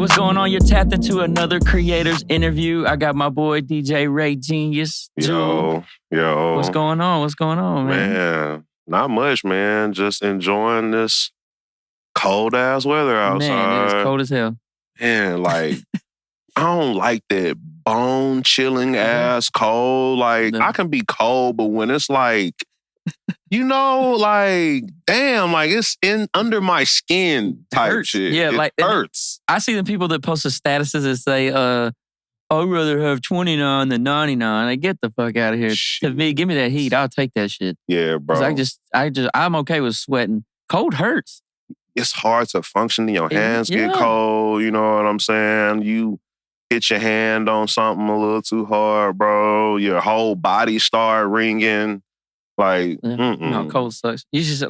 what's going on? You're tapped into another creator's interview. I got my boy DjRayGenius. Yo. What's going on? What's going on, man? Man, not much, man. Just enjoying this cold ass weather outside. Man, it is cold as hell. Man, like, I don't like that bone chilling ass cold. Like, I can be cold, but when it's like, like, damn, like it's under my skin type shit. Yeah, it like hurts. I see the people that post the statuses that say, I'd rather have 29 than 99. Like, get the fuck out of here. Shit. To me, give me that heat. I'll take that shit. Yeah, bro. I'm okay with sweating. Cold hurts. It's hard to function. Your hands get cold. You know what I'm saying? You hit your hand on something a little too hard, bro. Your whole body start ringing. Like, No, cold sucks. You just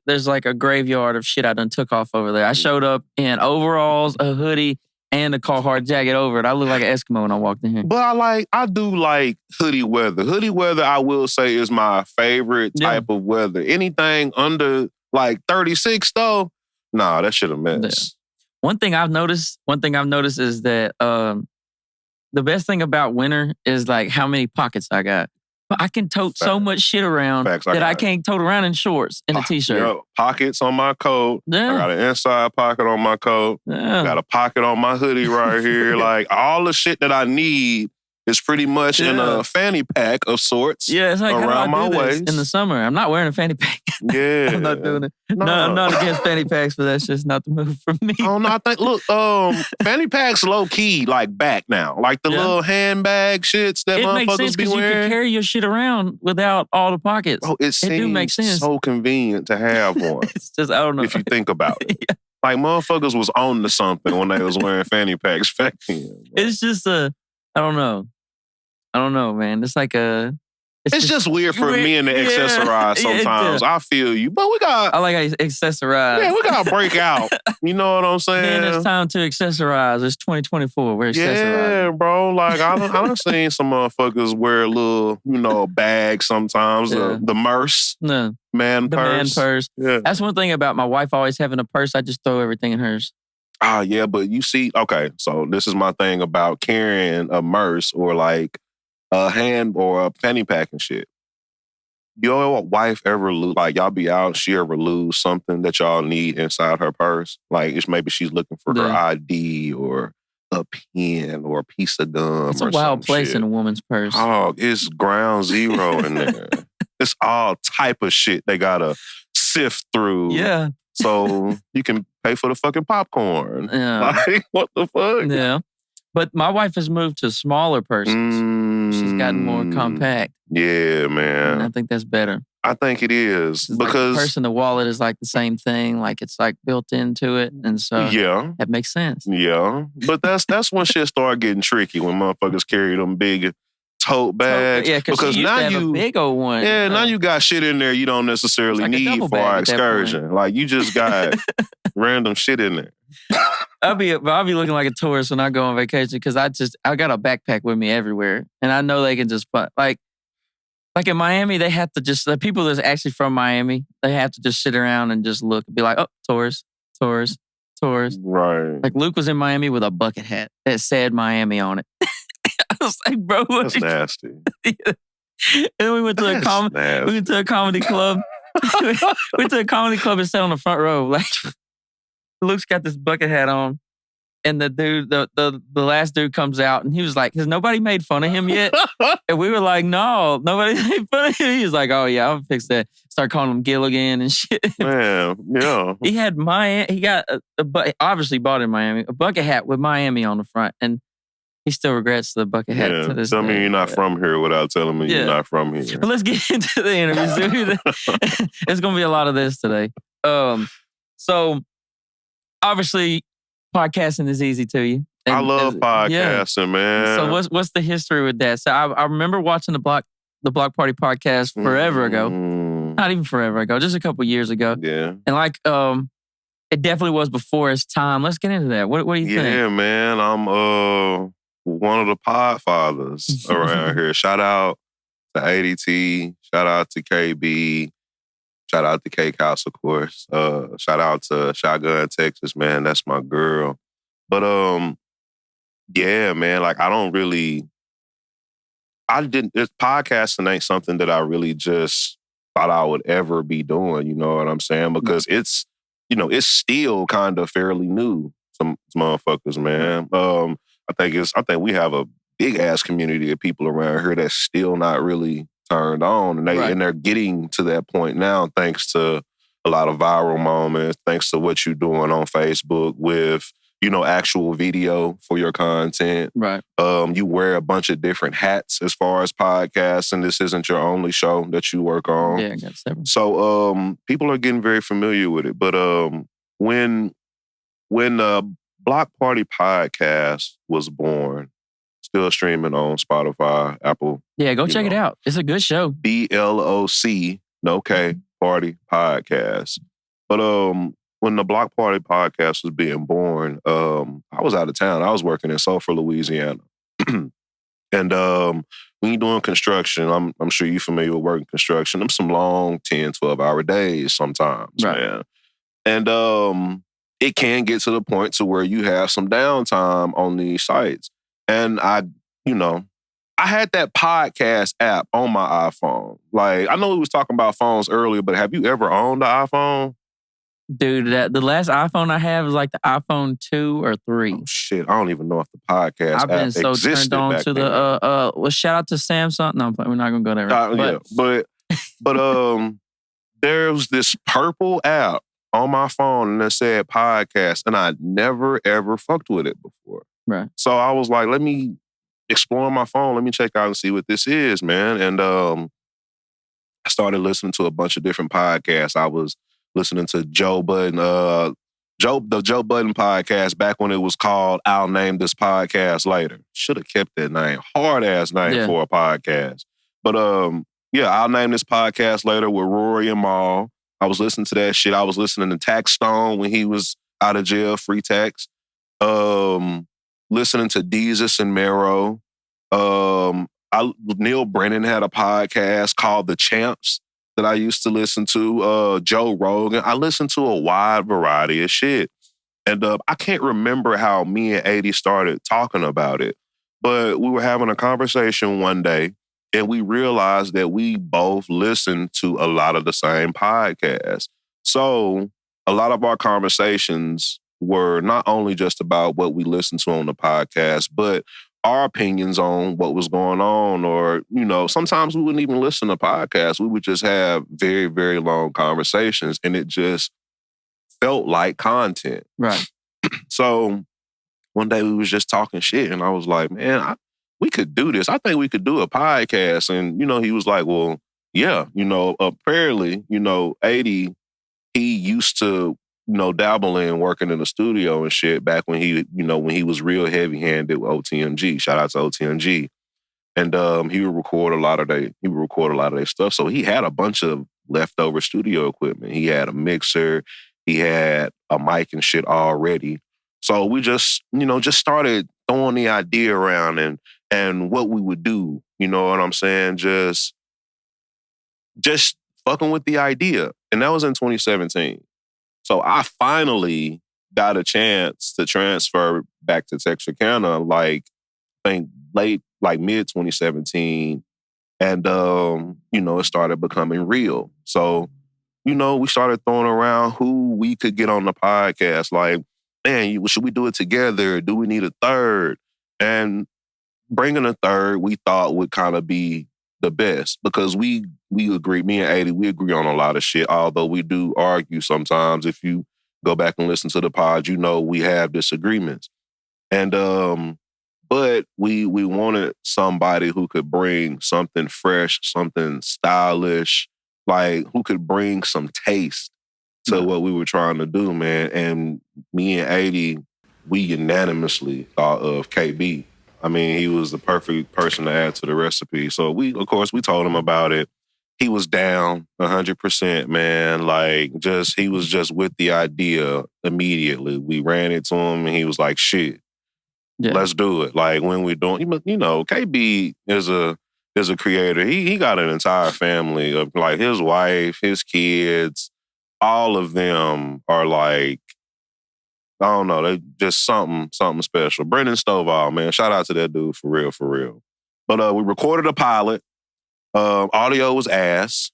there's like a graveyard of shit I done took off over there. I showed up in overalls, a hoodie, and a Carhartt jacket over it. I look like an Eskimo when I walked in here. But I do like hoodie weather. Hoodie weather, I will say, is my favorite type of weather. Anything under like 36 though, nah, that shit a mess. Yeah. One thing I've noticed is that the best thing about winter is like how many pockets I got. But I can tote so much shit around that I can't tote around in shorts and a t-shirt. Yo, pockets on my coat. Yeah. I got an inside pocket on my coat. Yeah. I got a pocket on my hoodie right here. Like, all the shit that I need is pretty much in a fanny pack of sorts. Yeah, it's like around my waist. In the summer. I'm not wearing a fanny pack. Yeah. I'm not doing it. No, I'm not against fanny packs, but that's just not the move for me. Oh, no, I think, look, fanny packs low-key, like, back now. Like the little handbag shits that motherfuckers be wearing. It makes sense because you can carry your shit around without all the pockets. Oh, it do make sense. So convenient to have one. It's just, I don't know. If you think about it. Yeah. Like, motherfuckers was on to something when they was wearing fanny packs back then. Bro. It's just I don't know, man. It's like It's just weird for men to accessorize sometimes. I feel you. But I like how you accessorize. Yeah, we gotta break out. You know what I'm saying? Man, it's time to accessorize. It's 2024. We're accessorizing. Yeah, bro. Like, I done seen some motherfuckers wear a little, bag sometimes. Yeah. The man The purse. man purse. Yeah. That's one thing about my wife always having a purse. I just throw everything in hers. Ah, yeah, but you see, okay, so this is my thing about carrying a purse or like a hand or a fanny pack and shit. Your wife ever lose, like y'all be out, she ever lose something that y'all need inside her purse? Like maybe she's looking for her ID or a pen or a piece of gum. It's a wild place in a woman's purse. Oh, it's ground zero in there. It's all type of shit they gotta sift through. Yeah. So you can pay for the fucking popcorn. Yeah. Like, what the fuck? Yeah. But my wife has moved to smaller purses. She's gotten more compact. Yeah, man. And I think that's better. I think it is. Because like the purse and the wallet is like the same thing. Like it's like built into it. And so that makes sense. Yeah. But that's when shit start getting tricky, when motherfuckers carry them big tote bags. Yeah, because now you have a big old one. Yeah, now you got shit in there you don't necessarily like need for our excursion. Like you just got random shit in there. I'll be looking like a tourist when I go on vacation because I got a backpack with me everywhere, and I know they can just put like in Miami they have to just the people that's actually from Miami they have to just sit around and just look and be like, oh, tourist. Right. Like Luke was in Miami with a bucket hat that said Miami on it. I was like, bro, that's nasty. And then we went to a comedy club. We went to a comedy club and sat on the front row. Like Luke's got this bucket hat on, and the dude, the last dude comes out, and he was like, "Has nobody made fun of him yet?" And we were like, "No, nobody made fun of him." He was like, "Oh yeah, I'll fix that." Start calling him Gilligan and shit. Man, yeah. He got obviously bought in Miami a bucket hat with Miami on the front, and he still regrets the bucket hat to this day. Tell me you're not from here without telling me you're not from here. But let's get into the interview. It's going to be a lot of this today. So, obviously, podcasting is easy to you. And I love podcasting, man. So, what's the history with that? So, I remember watching the Bloc Party Podcast forever ago. Not even forever ago, just a couple years ago. Yeah. And it definitely was before its time. Let's get into that. What do you think? Yeah, man. I'm one of the pod fathers around here. Shout out to ADT. Shout out to KB. Shout out to Cake House, of course. Shout out to Shotgun, Texas, man. That's my girl. But yeah, man, like podcasting ain't something that I really just thought I would ever be doing, you know what I'm saying? Because it's still kind of fairly new, some motherfuckers, man. I think we have a big ass community of people around here that's still not really turned on. And they're getting to that point now thanks to a lot of viral moments, thanks to what you're doing on Facebook with actual video for your content. Right. You wear a bunch of different hats as far as podcasts, and this isn't your only show that you work on. Yeah, I got several. So people are getting very familiar with it. But when Bloc Party Podcast was born, still streaming on Spotify, Apple. Yeah, go check it out. It's a good show. BLOC, no K, Party Podcast. But when the Bloc Party Podcast was being born, I was out of town. I was working in Sulphur, Louisiana. And when you're doing construction, I'm sure you're familiar with working construction. Them some long 10, 12-hour days sometimes, man. And it can get to the point to where you have some downtime on these sites. And I had that podcast app on my iPhone. Like, I know we was talking about phones earlier, but have you ever owned an iPhone? Dude, the last iPhone I have is like the iPhone 2 or 3. Oh, shit. I don't even know if the podcast app existed. I've been so turned on to the, well, shout out to Samsung. No, we're not going to go there. But there's this purple app on my phone and it said podcast, and I never, ever fucked with it before. Right. So I was like, let me explore my phone. Let me check out and see what this is, man. And I started listening to a bunch of different podcasts. I was listening to Joe Budden, the Joe Budden podcast back when it was called I'll Name This Podcast Later. Should have kept that name. Hard-ass name for a podcast. But I'll Name This Podcast Later with Rory and Maul. I was listening to that shit. I was listening to Tax Stone when he was out of jail, free tax. Listening to Deezus and Mero. Neil Brennan had a podcast called The Champs that I used to listen to. Joe Rogan. I listened to a wide variety of shit. And I can't remember how me and 80 started talking about it, but we were having a conversation one day and we realized that we both listened to a lot of the same podcasts. So a lot of our conversations were not only just about what we listened to on the podcast, but our opinions on what was going on. Or, sometimes we wouldn't even listen to podcasts. We would just have very, very long conversations and it just felt like content. Right. So one day we was just talking shit and I was like, man, we could do this. I think we could do a podcast. And, he was like, well, yeah, apparently, 80, he used to, dabble in working in the studio and shit back when he was real heavy-handed with OTMG. Shout out to OTMG. And he would record a lot of their stuff. So he had a bunch of leftover studio equipment. He had a mixer, he had a mic and shit already. So we just started throwing the idea around and what we would do. You know what I'm saying? Just fucking with the idea. And that was in 2017. So I finally got a chance to transfer back to Texarkana, I think mid 2017. And, it started becoming real. So, we started throwing around who we could get on the podcast. Like, man, should we do it together? Do we need a third? And bringing a third, we thought would kind of be the best because we agree, me and 80, we agree on a lot of shit, although we do argue sometimes. If you go back and listen to the pod, we have disagreements. And but we wanted somebody who could bring something fresh, something stylish, who could bring some taste to what we were trying to do, man. And me and 80, we unanimously thought of KB. I mean, he was the perfect person to add to the recipe. So we told him about it. He was down 100%, man. He was just with the idea immediately. We ran it to him and he was like, shit, let's do it. When we're doing, KB is a creator. He got an entire family of his wife, his kids, all of them are I don't know. They just something special. Brendan Stovall, man. Shout out to that dude for real, for real. But we recorded a pilot. Audio was ass.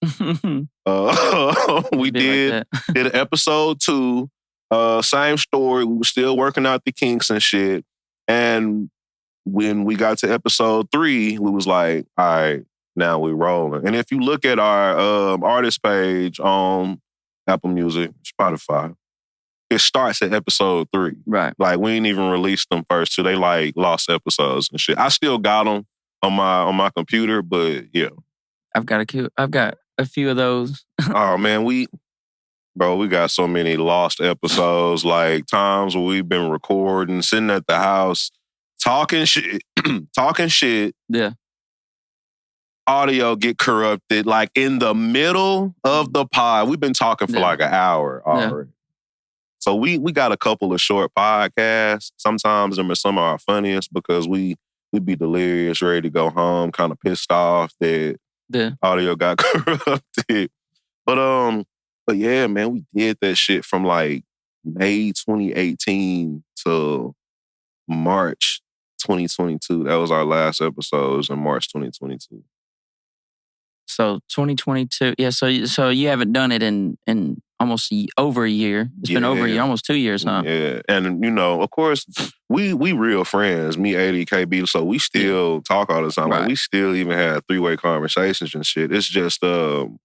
We did episode 2. Same story. We were still working out the kinks and shit. And when we got to episode 3, we was like, all right, now we rolling. And if you look at our artist page on Apple Music, Spotify, it starts at episode 3. Right. Like, we ain't even released them first 2. They like lost episodes and shit. I still got them on my computer, but yeah. I've got a few of those. Oh man, we got so many lost episodes, like times where we've been recording, sitting at the house, talking shit. Yeah. Audio get corrupted, like in the middle of the pod. We've been talking for like an hour already. Yeah. So we got a couple of short podcasts. Sometimes them are some of our funniest because we be delirious, ready to go home, kind of pissed off that audio got corrupted. But yeah, man, we did that shit from like May 2018 to March 2022. That was our last episode in March 2022. So 2022, yeah. So you haven't done it in almost over a year. It's been over a year, almost 2 years, huh? Yeah, and of course, we real friends, me, 80, KB. So we still talk all the time. Right. Like, we still even have 3-way conversations and shit. It's just man,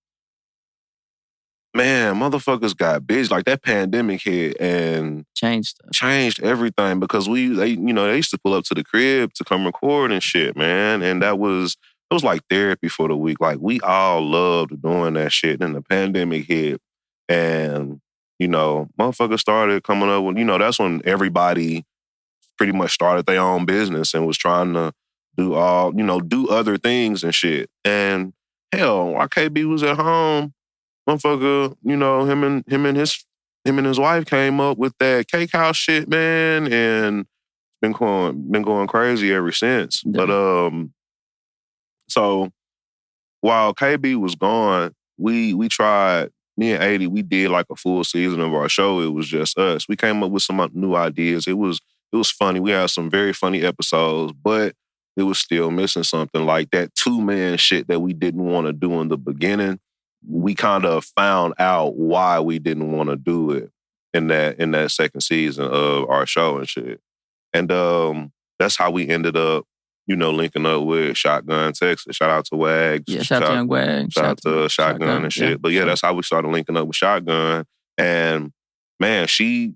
motherfuckers got busy. Like, that pandemic hit and changed everything because they used to pull up to the crib to come record and shit, man. And it was like therapy for the week. Like, we all loved doing that shit. And the pandemic hit and, motherfuckers started coming up with, that's when everybody pretty much started their own business and was trying to do other things and shit. And hell, while KB was at home, motherfucker, him and his wife came up with that cake house shit, man, and been going crazy ever since. Yeah. But so while KB was gone, we tried. Me and 80, we did like a full season of our show. It was just us. We came up with some new ideas. It was funny. We had some very funny episodes, but it was still missing something. Like that 2-man shit that we didn't want to do in the beginning. We kind of found out why we didn't want to do it in that second season of our show and shit. And that's how we ended up, linking up with Shotgun Texas. Shout out to Wags. Yeah, shout out to Young Wags. Shout out to Shotgun and shit. Yeah. But yeah, that's how we started linking up with Shotgun. And man, she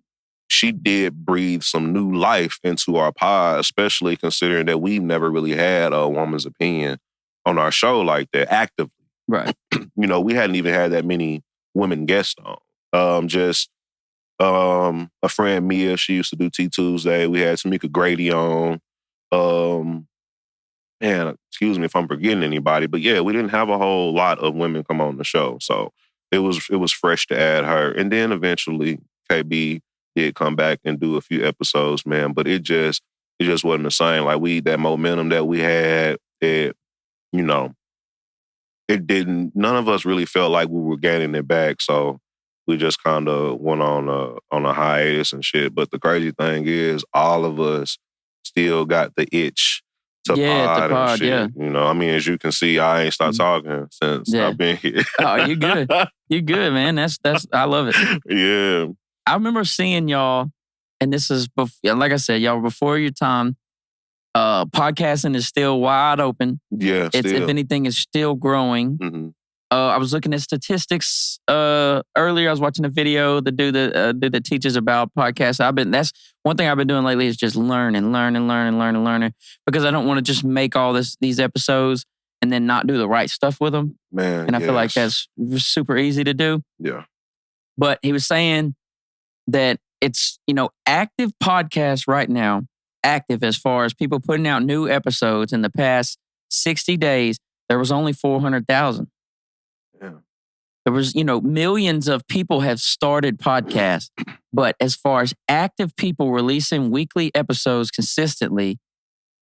did breathe some new life into our pod, especially considering that we've never really had a woman's opinion on our show like that, actively. Right. We hadn't even had that many women guests on. Just a friend, Mia, she used to do Tea Tuesday. We had Tamika Grady on. Man, excuse me if I'm forgetting anybody, but yeah, we didn't have a whole lot of women come on the show. So it was fresh to add her. And then eventually KB did come back and do a few episodes, man. But it just wasn't the same. Like that momentum that we had, it didn't, none of us really felt like we were gaining it back. So we just kind of went on a hiatus and shit. But the crazy thing is all of us still got the itch to pod and shit. Yeah. As you can see, I ain't stopped talking since I've been here. Oh, you good. You good, man. That's I love it. Yeah. I remember seeing y'all, and this is, like I said, y'all were before your time. Podcasting is still wide open. Yeah, if anything, it's still growing. Mm-hmm. I was looking at statistics earlier. I was watching a video, the dude that teaches about podcasts. That's one thing I've been doing lately is just learning, because I don't want to just make all these episodes and then not do the right stuff with them. Man, and I feel like that's super easy to do. Yeah. But he was saying that it's, active podcasts right now, active as far as people putting out new episodes in the past 60 days, there was only 400,000. Yeah. There was, millions of people have started podcasts, but as far as active people releasing weekly episodes consistently,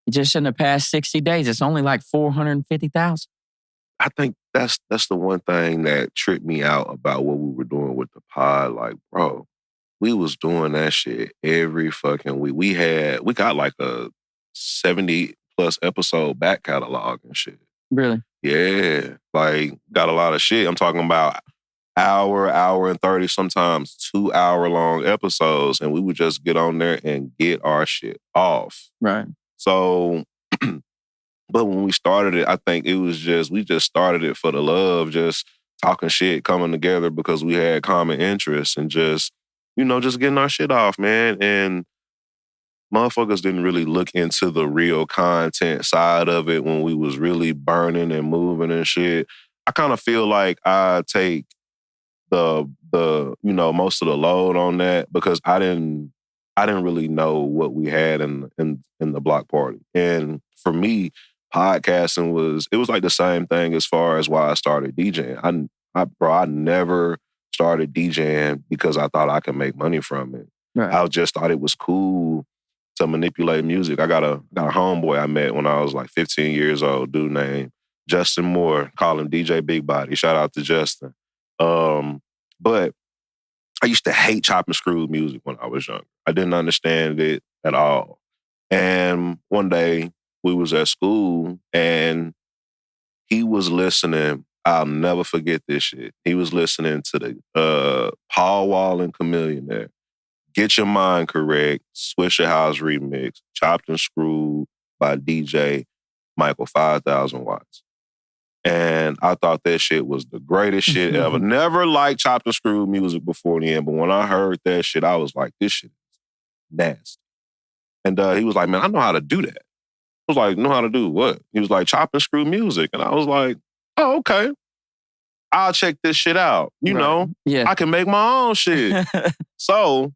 just in the past 60 days, it's only like 450,000. I think that's the one thing that tripped me out about what we were doing with the pod. Like, bro, we was doing that shit every fucking week. We got like a 70 plus episode back catalog and shit. Really? Yeah. Like, got a lot of shit. I'm talking about hour and 30, sometimes 2 hour long episodes. And we would just get on there and get our shit off. Right. So, but when we started it, I think it was we just started it for the love, just talking shit, coming together because we had common interests and just, just getting our shit off, man. And motherfuckers didn't really look into the real content side of it when we was really burning and moving and shit. I kind of feel like I take the most of the load on that because I didn't really know what we had in the Bloc Party. And for me, podcasting was like the same thing as far as why I started DJing. I never started DJing because I thought I could make money from it. Right. I just thought it was cool to manipulate music. I got a homeboy I met when I was like 15 years old, dude named Justin Moore, call him DJ Big Body. Shout out to Justin. But I used to hate chop and screw music when I was young. I didn't understand it at all. And one day we was at school and he was listening. I'll never forget this shit. He was listening to the Paul Wall and Chameleonaire, Get Your Mind Correct, Swisher House Remix, Chopped and Screwed by DJ Michael 5,000 Watts. And I thought that shit was the greatest shit ever. Never liked chopped and screwed music before then, but when I heard that shit, I was like, this shit is nasty. And he was like, man, I know how to do that. I was like, know how to do what? He was like, chop and screw music. And I was like, oh, okay. I'll check this shit out. You know, I can make my own shit. So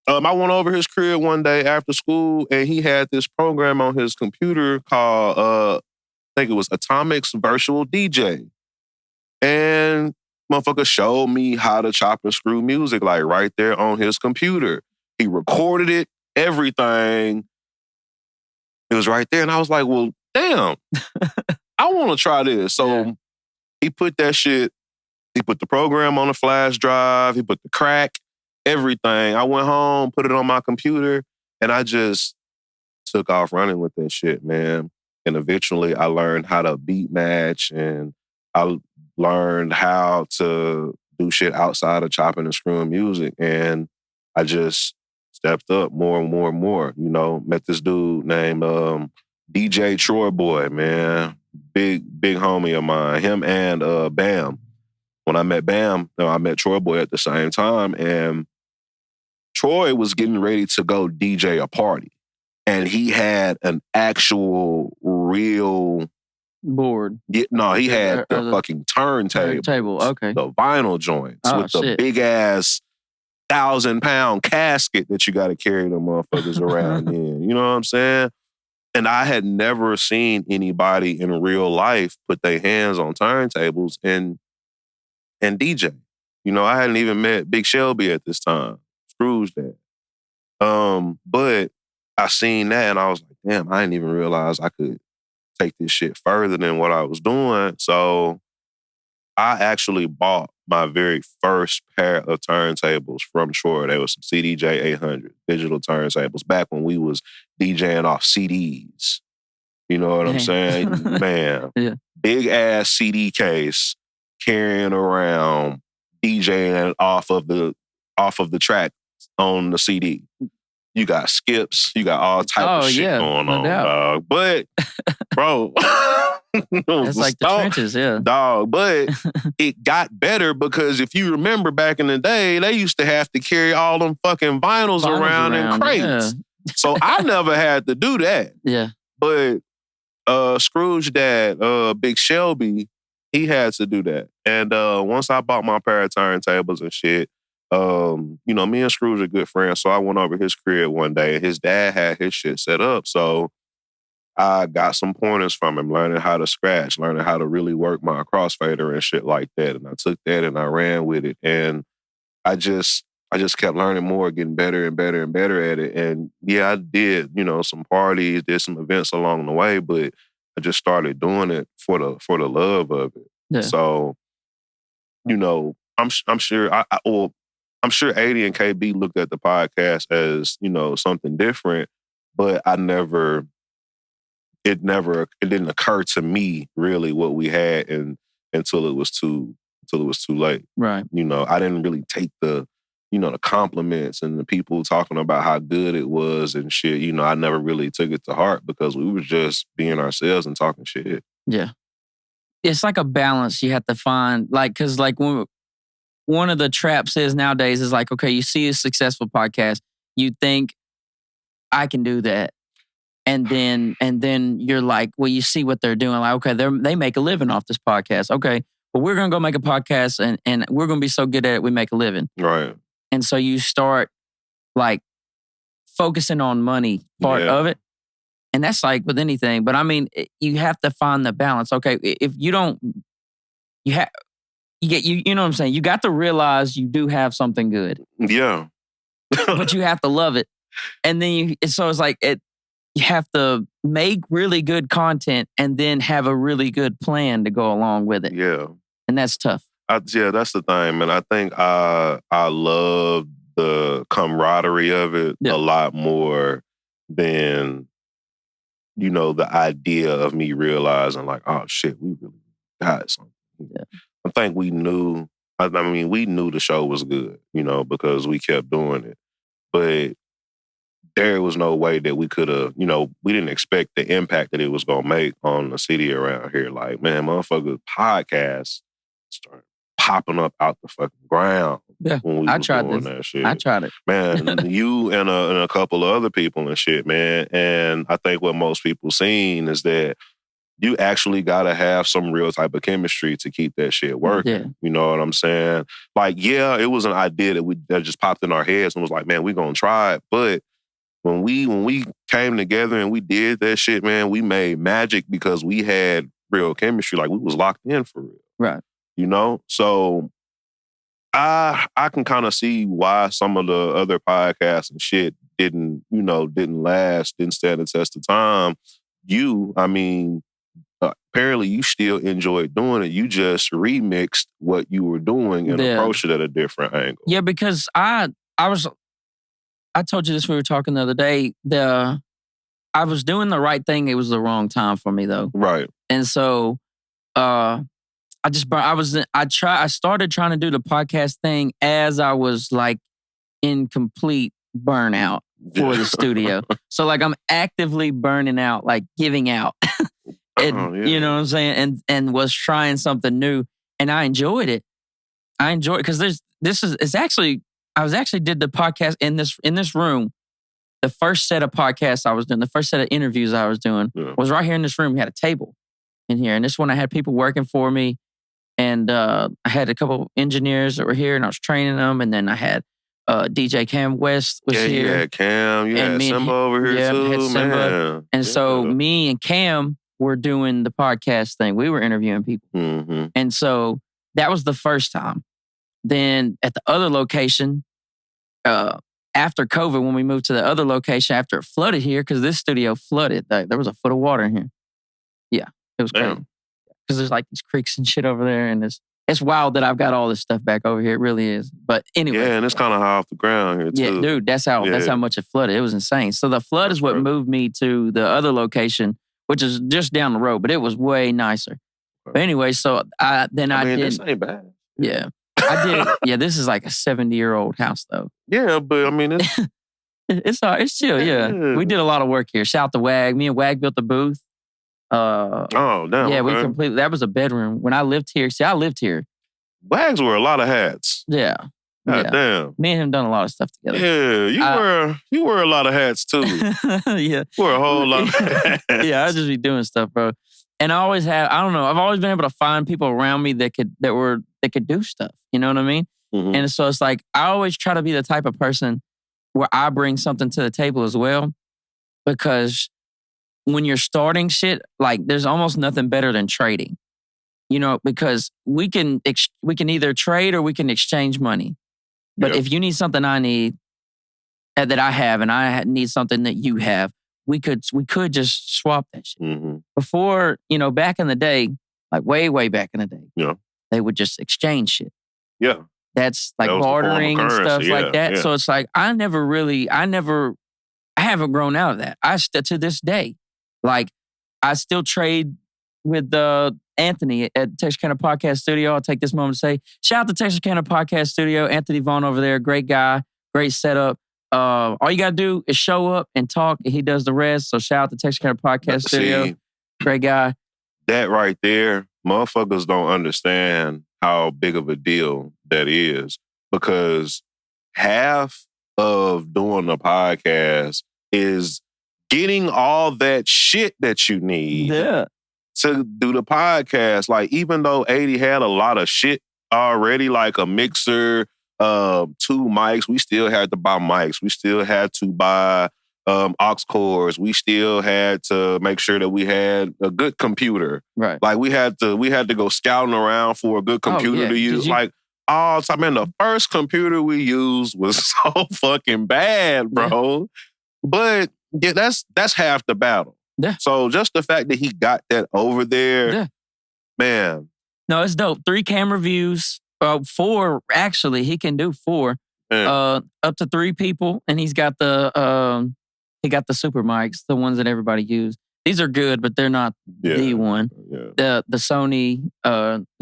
I went over his crib one day after school and he had this program on his computer called, I think it was Atomic's Virtual DJ. And motherfucker showed me how to chop and screw music, like right there on his computer. He recorded it, everything. It was right there. And I was like, well, damn, I want to try this. So he put the program on a flash drive, he put the crack, everything. I went home, put it on my computer, and I just took off running with that shit, man. And eventually I learned how to beat match and I learned how to do shit outside of chopping and screwing music. And I just stepped up more and more and more. Met this dude named DJ Troy Boy, man. Big homie of mine. Him and Bam. When I met Bam, I met Troy Boy at the same time. And Troy was getting ready to go DJ a party. And he had an actual real board. He had the fucking turntable. Okay. The vinyl joints with the big ass 1,000-pound casket that you got to carry them motherfuckers around in. You know what I'm saying? And I had never seen anybody in real life put their hands on turntables and DJ. I hadn't even met Big Shelby at this time. Scrooge dad. But I seen that and I was like, damn, I didn't even realize I could take this shit further than what I was doing. So I actually bought my very first pair of turntables from Troy. They were some CDJ 800 digital turntables back when we was DJing off CDs. You know what I'm saying? Man, big ass CD case carrying around DJing off of the track on the CD. You got skips, you got all type of shit going on, dog. But, bro, it's like the trenches, dog. But it got better because if you remember back in the day, they used to have to carry all them fucking vinyls around in crates. Yeah. So I never had to do that. Yeah. But Scrooge dad, Big Shelby, he had to do that. And once I bought my pair of turntables and shit, me and Scrooge are good friends, so I went over his crib one day and his dad had his shit set up. So I got some pointers from him, learning how to scratch, learning how to really work my crossfader and shit like that. And I took that and I ran with it. And I just kept learning more, getting better and better and better at it. And I did, some parties, did some events along the way, but I just started doing it for the love of it. Yeah. So, I'm sure I'm sure 80 and KB looked at the podcast as, something different, but it didn't occur to me really what we had until it was too late. Right. I didn't really take the compliments and the people talking about how good it was and shit. I never really took it to heart because we were just being ourselves and talking shit. Yeah. It's like a balance you have to find. Like, because like when one of the traps is nowadays is like, okay, you see a successful podcast, you think I can do that. And then you're like, well, you see what they're doing. Like, okay, they make a living off this podcast. Okay, well, we're going to go make a podcast and we're going to be so good at it, we make a living. Right. And so you start like focusing on money part of it. And that's like with anything. But I mean, you have to find the balance. Okay, if you don't, you know what I'm saying? You got to realize you do have something good. Yeah. But you have to love it. And then so it's like you have to make really good content and then have a really good plan to go along with it. Yeah. And that's tough. That's the thing, man. I think I love the camaraderie of it a lot more than, the idea of me realizing like, oh shit, we really got something. Yeah. I think we knew the show was good, because we kept doing it. But there was no way that we could have, we didn't expect the impact that it was going to make on the city around here. Like, man, motherfuckers, podcasts started popping up out the fucking ground. Yeah, when we I was tried doing this. That shit. I tried it. Man, you and a couple of other people and shit, man. And I think what most people seen is that you actually got to have some real type of chemistry to keep that shit working. Yeah. You know what I'm saying? Like, yeah, it was an idea that just popped in our heads and was like, man, we gonna try it. But when we came together and we did that shit, man, we made magic because we had real chemistry. Like, we was locked in for real. Right. So I can kind of see why some of the other podcasts and shit didn't last, didn't stand the test of time. Apparently you still enjoyed doing it. You just remixed what you were doing and approached it at a different angle. Yeah, because I told you this when we were talking the other day. I was doing the right thing. It was the wrong time for me though. Right. And so I started trying to do the podcast thing as I was like in complete burnout for the studio. So like I'm actively burning out, like giving out. And, you know what I'm saying? And was trying something new. And I enjoyed it. Because I did the podcast in this room. The first set of podcasts I was doing, the first set of interviews I was doing was right here in this room. We had a table in here. And this one I had people working for me. And I had a couple of engineers that were here and I was training them. And then I had DJ Cam West was here. Yeah, Cam. You had Simba over here too, had Simba. Man. And so me and Cam were doing the podcast thing. We were interviewing people. Mm-hmm. And so that was the first time. Then at the other location, after COVID, when we moved to the other location, after it flooded here, because this studio flooded, there was a foot of water in here. Yeah, it was crazy. Because there's like these creeks and shit over there. And it's wild that I've got all this stuff back over here. It really is. But anyway. Yeah, and it's kind of high off the ground here too. Yeah, dude, that's how much it flooded. It was insane. So the flood is what moved me to the other location, which is just down the road, but it was way nicer. But anyway, so I did. This ain't bad. Yeah, I did. Yeah, this is like a 70-year-old house, though. Yeah, but I mean, it's chill. Yeah, we did a lot of work here. Shout out to Wag. Me and Wag built the booth. Oh damn! Yeah, we completely. That was a bedroom when I lived here. See, I lived here. Wags wear a lot of hats. Yeah. God damn. Me and him done a lot of stuff together. Yeah, you wear a lot of hats too. Yeah. Wear a whole lot of hats. Yeah, I just be doing stuff, bro. And I always have, I don't know, I've always been able to find people around me that could do stuff. You know what I mean? Mm-hmm. And so it's like, I always try to be the type of person where I bring something to the table as well. Because when you're starting shit, like there's almost nothing better than trading. You know, because we can either trade or we can exchange money. But if you need something I need that I have and I need something that you have, we could just swap that shit. Mm-hmm. Before, back in the day, like way back in the day, they would just exchange shit. Yeah. That's like bartering and stuff like that. Yeah. So it's like, I haven't grown out of that. To this day, like I still trade with Anthony at Texarkana Podcast Studio. I'll take this moment to say, shout out to Texarkana Podcast Studio. Anthony Vaughn over there, great guy, great setup. All you got to do is show up and talk, and he does the rest. So shout out to Texarkana Podcast Studio. Great guy. That right there, motherfuckers don't understand how big of a deal that is, because half of doing a podcast is getting all that shit that you need to do the podcast. Like, even though 80 had a lot of shit already, like a mixer, 2 mics, we still had to buy mics. We still had to buy aux cords. We still had to make sure that we had a good computer. Right. Like, we had to go scouting around for a good computer to use. Like, all the time, man, the first computer we used was so fucking bad, bro. Yeah. But yeah, that's half the battle. Yeah. So just the fact that he got that over there, man. No, it's dope. 3 camera views. 4, actually. He can do 4. Yeah. Up to 3 people. And he's got the super mics, the ones that everybody uses. These are good, but they're not the one. Yeah. The Sony,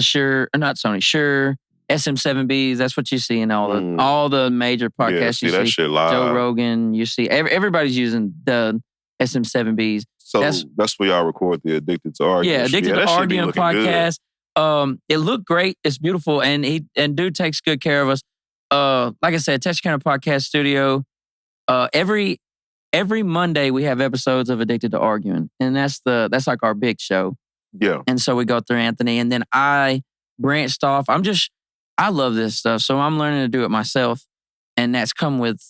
Shure SM7Bs, that's what you see in all the major podcasts. You see that shit live. Joe Rogan, you see everybody's using the SM7Bs. So that's where y'all record the Addicted to Arguing. Yeah, Addicted to Arguing podcast. It looked great. It's beautiful, and dude takes good care of us. Like I said, Texarkana Podcast Studio. Every Monday we have episodes of Addicted to Arguing, and that's like our big show. Yeah. And so we go through Anthony, and then I branched off. I love this stuff, so I'm learning to do it myself, and that's come with,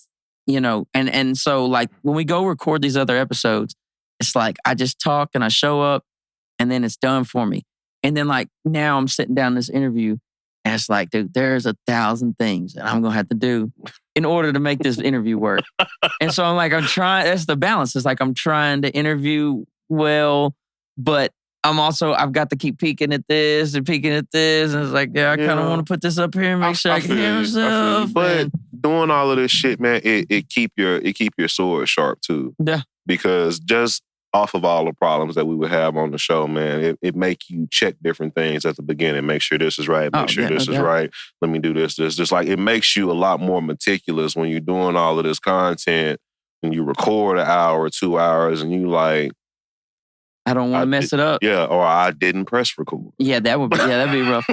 and so like when we go record these other episodes, it's like I just talk and I show up, and then it's done for me. And then like now I'm sitting down in this interview, and it's like, dude, there's 1,000 things that I'm gonna have to do in order to make this interview work. And so I'm like, that's the balance. It's like I'm trying to interview well, but I've got to keep peeking at this and peeking at this. And it's like, I kind of want to put this up here and make sure I can hear myself. But doing all of this shit, man, it keep your sword sharp too. Yeah. Because just off of all the problems that we would have on the show, man, it make you check different things at the beginning. Make sure this is right. Make sure this is right. Let me do this. Just like it makes you a lot more meticulous when you're doing all of this content and you record an hour or 2 hours and you like, I don't want to mess it up. Yeah, or I didn't press record. Yeah, that'd be rough.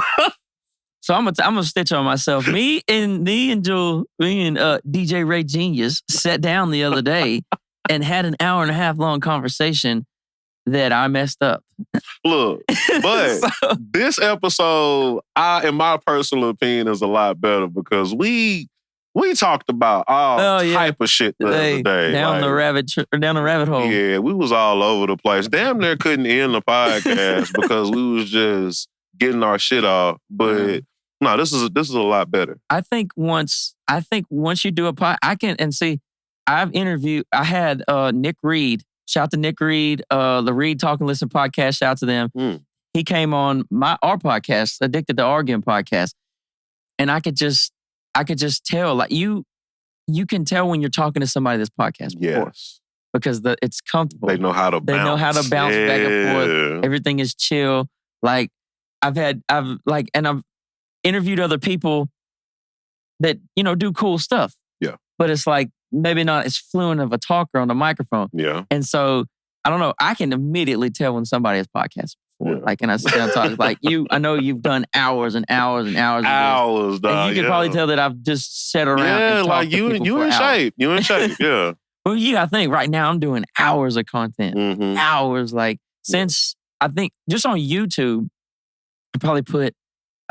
So I'm gonna stitch on myself. Me and DjRayGenius sat down the other day and had an hour and a half long conversation that I messed up. Look, but this episode, in my personal opinion, is a lot better because we talked about all type of shit the other day. Down the rabbit hole. Yeah, we was all over the place. Damn near couldn't end the podcast because we was just getting our shit off. But no, this is a lot better. I think once you do a pod, I had Nick Reed. Shout out to Nick Reed, the Reed Talk and Listen podcast. Shout out to them. He came on our podcast, Addicted to Arguing podcast, and I could just tell, like you can tell when you're talking to somebody that's podcast before. Yes. Because it's comfortable. They know how to bounce back and forth. Everything is chill. Like I've interviewed other people that, do cool stuff. Yeah. But it's like maybe not as fluent of a talker on the microphone. Yeah. And so I don't know, I can immediately tell when somebody has podcast. Yeah. Like, and I sit down and talk, like I know you've done hours and hours and hours. Hours, dog. And you can probably tell that I've just sat around and talked like to people you in hours. shape. You in shape, yeah. Well, you gotta think, right now I'm doing hours of content. Mm-hmm. Hours, since I think just on YouTube, I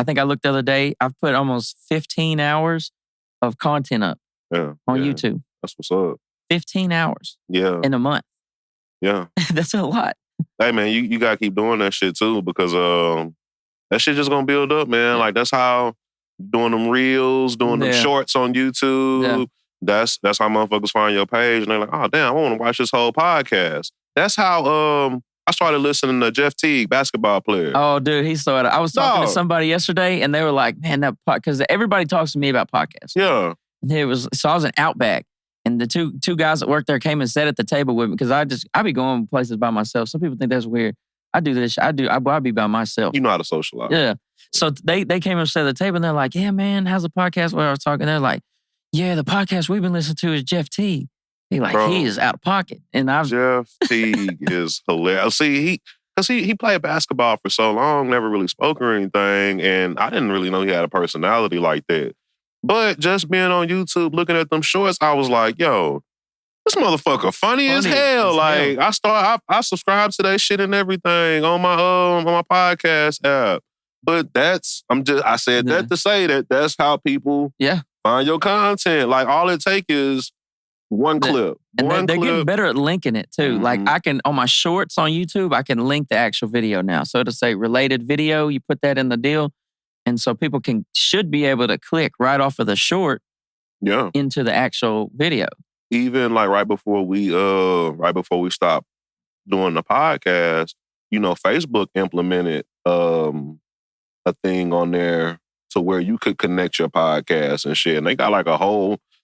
think I looked the other day, I've put almost 15 hours of content up on YouTube. That's what's up. 15 hours. Yeah. In a month. Yeah. That's a lot. Hey, man, you got to keep doing that shit, too, because that shit just going to build up, man. Like, that's how doing them reels, doing them shorts on YouTube, that's how motherfuckers find your page, and they're like, oh, damn, I want to watch this whole podcast. That's how I started listening to Jeff Teague, basketball player. Oh, dude, he started. I was talking to somebody yesterday, and they were like, "Man, that because everybody talks to me about podcasts." Yeah. So I was in Outback, and the two guys that worked there came and sat at the table with me because I be going places by myself. Some people think that's weird. I do this. I be by myself. You know how to socialize. Yeah. So they came and sat at the table, and they're like, "Yeah, man, how's the podcast?" Where I was talking, they're like, "Yeah, the podcast we've been listening to is Jeff Teague." He is out of pocket, and Jeff Teague is hilarious. See, he played basketball for so long, never really spoke or anything, and I didn't really know he had a personality like that. But just being on YouTube, looking at them shorts, I was like, yo, this motherfucker funny as hell. I subscribe to that shit and everything on my podcast app. But I said that to say that that's how people find your content. Like all it takes is one clip. And they're getting better at linking it too. Like I can, on my shorts on YouTube, I can link the actual video now. So it'll say related video, you put that in the deal. And so people should be able to click right off of the short into the actual video. Even like right before we stopped doing the podcast, Facebook implemented a thing on there to where you could connect your podcast and shit. And they got like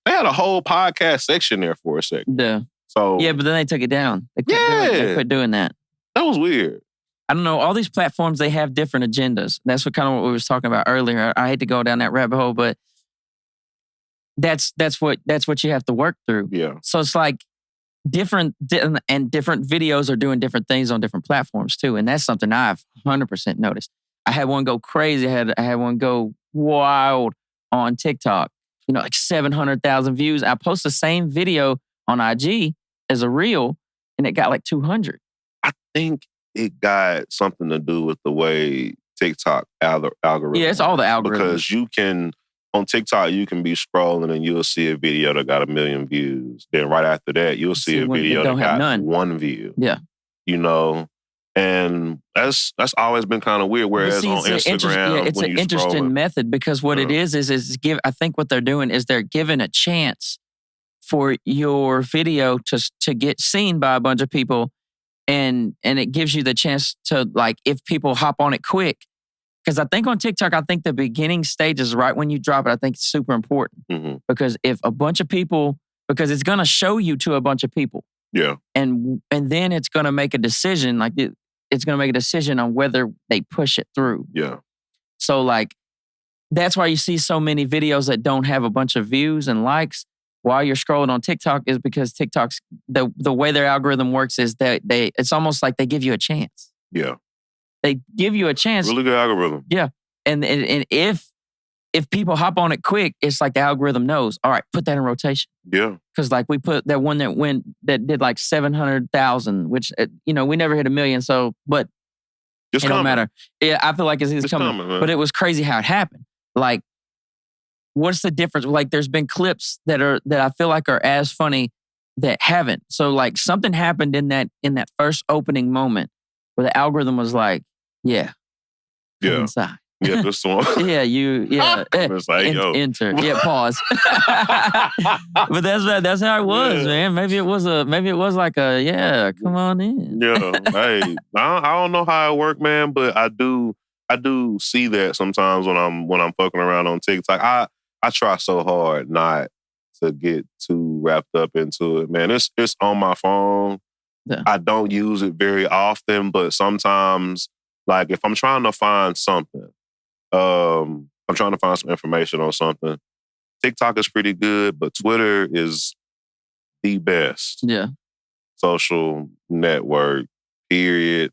they had a whole podcast section there for a second. Yeah. So yeah, but then they took it down. They quit doing that. That was weird. I don't know. All these platforms, they have different agendas. That's what we was talking about earlier. I hate to go down that rabbit hole, but that's what you have to work through. Yeah. So it's like different videos are doing different things on different platforms too, and that's something I've 100% noticed. I had one go crazy. I had one go wild on TikTok. Like 700,000 views. I post the same video on IG as a reel, and it got like 200. I think it got something to do with the way TikTok algorithm. Yeah, it's all the algorithms. Because on TikTok, you can be scrolling and you'll see a video that got 1 million views. Then right after that, you'll see a video that got 1 view. Yeah. And that's always been kind of weird. Whereas on Instagram, it's an interesting method because what it is I think what they're doing is they're giving a chance for your video to get seen by a bunch of people, and it gives you the chance to, like, if people hop on it quick. Because I think on TikTok, the beginning stage is right when you drop it. I think it's super important because if a bunch of people, because it's going to show you to a bunch of people. Yeah. And then it's going to make a decision, like it's going to make a decision on whether they push it through. Yeah. So like, that's why you see so many videos that don't have a bunch of views and likes while you're scrolling on TikTok is because TikTok's, the way their algorithm works is that it's almost like they give you a chance. Yeah. They give you a chance. Really good algorithm. Yeah. And if people hop on it quick, it's like the algorithm knows, all right, put that in rotation. Yeah. Because like we put that one that did like 700,000, which, we never hit 1 million. So, but it don't matter. Yeah, I feel like it's coming. But it was crazy how it happened. Like, what's the difference? Like, there's been clips that I feel like are as funny that haven't. So like something happened in that first opening moment where the algorithm was like, yeah. Inside. Yeah, this one. It's like, enter. Yeah, pause. But that's how it was, man. Maybe it was like come on in. Yeah. Hey, I don't know how it worked, man, but I do see that sometimes when I'm fucking around on TikTok. I try so hard not to get too wrapped up into it, man. It's on my phone. Yeah. I don't use it very often, but sometimes, like if I'm trying to find something, I'm trying to find some information on something. TikTok is pretty good, but Twitter is the best. Yeah. Social network, period.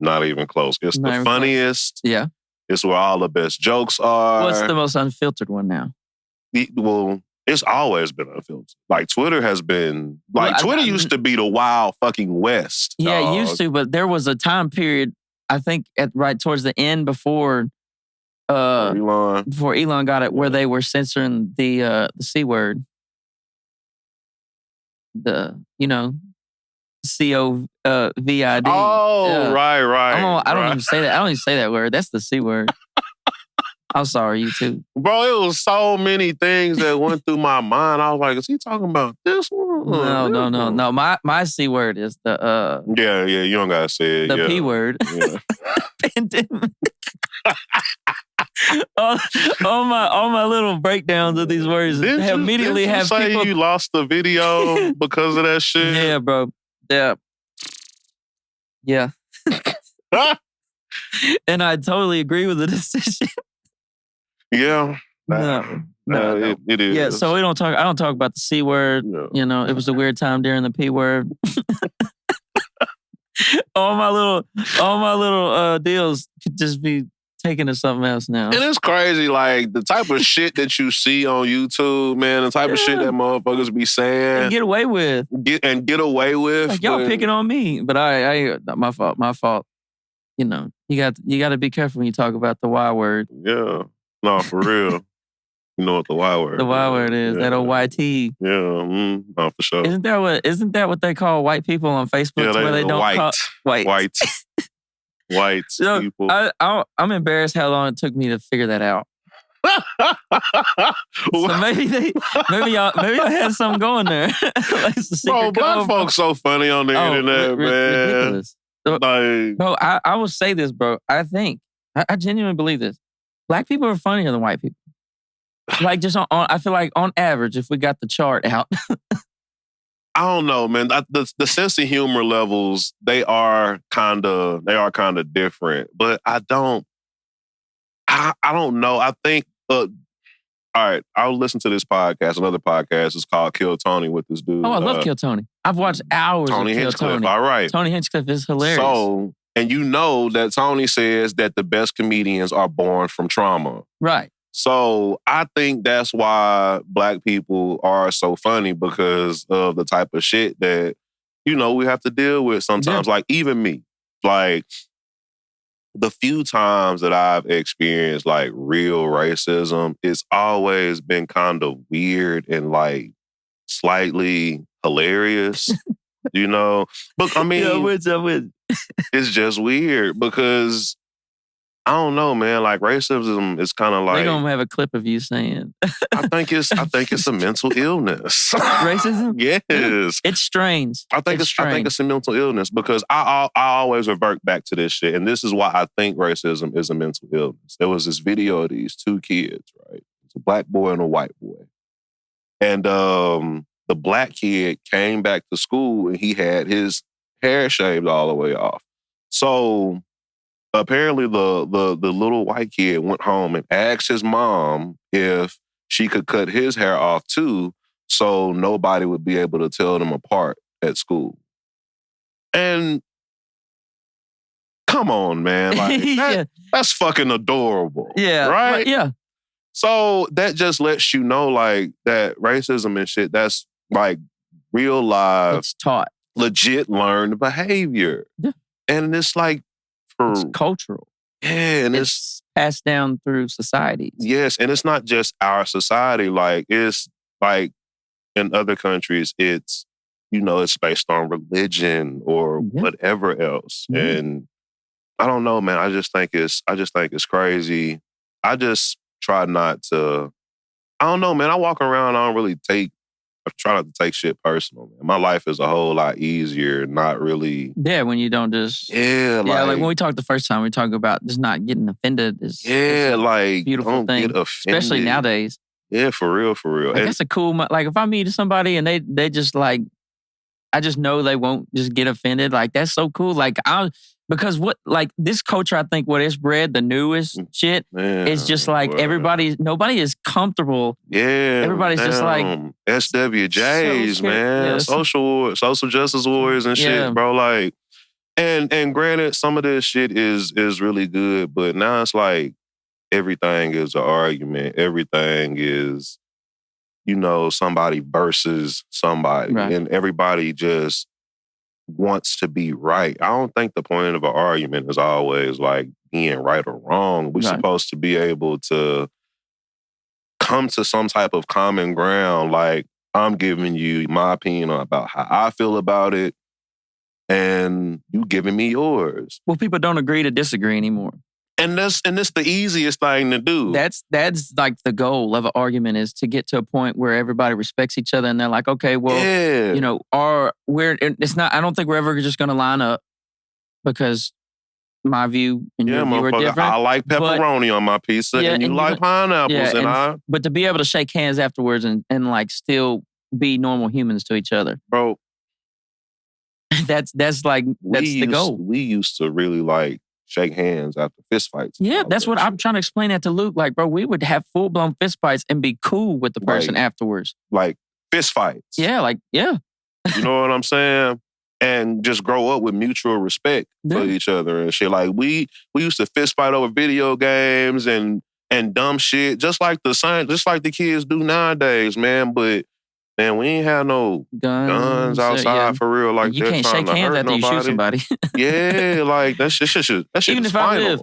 Not even close. It's the funniest. Yeah. It's where all the best jokes are. What's the most unfiltered one now? Well, it's always been unfiltered. Like Twitter has been, Twitter used to be the wild fucking West. Yeah, dog. It used to, but there was a time period, I think right towards the end before Elon got it, where they were censoring the C word. The, COVID. Oh, right. I don't even say that. I don't even say that word. That's the C word. I'm sorry, you too. Bro, it was so many things that went through my mind. I was like, is he talking about this one? No. My C word is the Yeah, you don't gotta say it. The P word. Yeah. Pandemic. all my little breakdowns of these words immediately have say people. You lost the video because of that shit? Yeah, bro. Yeah. And I totally agree with the decision. Yeah. No. It is. Yeah, so I don't talk about the C word. No. You know, it was a weird time during the P word. all my little deals could just be taken to something else now. And it's crazy, like the type of shit that you see on YouTube, man, the type of shit that motherfuckers be saying. And get away with. Get away with. Like y'all picking on me. But I my fault. You know, you got to be careful when you talk about the Y word. Yeah. No, for real. You know what the Y word is. The Y word is, that old YT. Yeah, no, for sure. Isn't that what they call white people on Facebook? Yeah, where they don't call white. White so people. I'm embarrassed how long it took me to figure that out. So maybe y'all had something going there. Like bro, black folks so funny on the internet, man. Ridiculous. Bro, I will say this, bro. I genuinely believe this. Black people are funnier than white people. Like just I feel like on average, if we got the chart out. I don't know, man. The sense of humor levels, they are kind of different. But I don't know. I think, all right, I'll listen to this podcast. Another podcast is called Kill Tony with this dude. Oh, I love Kill Tony. I've watched hours Tony of Kill Hinchcliffe, Tony. all right. Tony Hinchcliffe is hilarious. So, and you know that Tony says that the best comedians are born from trauma. Right. So I think that's why black people are so funny, because of the type of shit that, you know, we have to deal with sometimes. Yeah. Like even me, like the few times that I've experienced like real racism, it's always been kind of weird and like slightly hilarious, you know? But I mean, it's just weird because I don't know, man. Like racism is kind of like they're gonna have a clip of you saying. I think it's a mental illness. Racism? Yes. It's strange. I think it's a mental illness because I always revert back to this shit, and this is why I think racism is a mental illness. There was this video of these two kids, right? It's a black boy and a white boy, and the black kid came back to school and he had his hair shaved all the way off. So apparently, the little white kid went home and asked his mom if she could cut his hair off too, so nobody would be able to tell them apart at school. And come on, man, like that's fucking adorable. Yeah, right. Yeah. So that just lets you know, like that racism and shit. That's like real life. It's taught, legit learned behavior. Yeah, and it's like. It's cultural. Yeah, and it's passed down through societies. Yes, and it's not just our society. Like, it's like in other countries, it's, you know, it's based on religion or whatever else. Mm-hmm. And I don't know, man. I just think it's crazy. I just try not to. I don't know, man. I walk around. I try not to take shit personal, man. My life is a whole lot easier, not really. Yeah, when you don't just. Yeah, like when we talked the first time, we talked about just not getting offended. It's like beautiful don't thing, get offended. Especially nowadays. Yeah, for real. Like, that's a cool. Like if I meet somebody and they just like, I just know they won't just get offended. Like that's so cool. Like because what like this culture, I think what it's bred, the newest shit, is just like nobody is comfortable. Yeah, everybody's just like SWJs, so man, yeah, social justice warriors and shit, bro. Like, and granted, some of this shit is really good, but now it's like everything is an argument. Everything is, you know, somebody versus somebody, and everybody just wants to be right. I don't think the point of an argument is always like being right or wrong. We're supposed to be able to come to some type of common ground. Like, I'm giving you my opinion about how I feel about it, and you giving me yours. Well, people don't agree to disagree anymore. And it's the easiest thing to do. That's like the goal of an argument, is to get to a point where everybody respects each other and they're like, okay, well, you know, it's not. I don't think we're ever just going to line up because my view and your view are different. I like pepperoni on my pizza, and you like pineapples, but to be able to shake hands afterwards and like still be normal humans to each other, bro. That's the goal. We used to really like shake hands after fist fights. Yeah, that's what I'm trying to explain that to Luke. Like, bro, we would have full-blown fist fights and be cool with the person afterwards. Like, fist fights. Yeah, You know what I'm saying? And just grow up with mutual respect for each other and shit. Like, we used to fist fight over video games and dumb shit, just like the kids do nowadays, man. But man, we ain't have no guns outside for real. Like, you can't shake hands after you shoot somebody. Yeah, like that shit. Even if I live,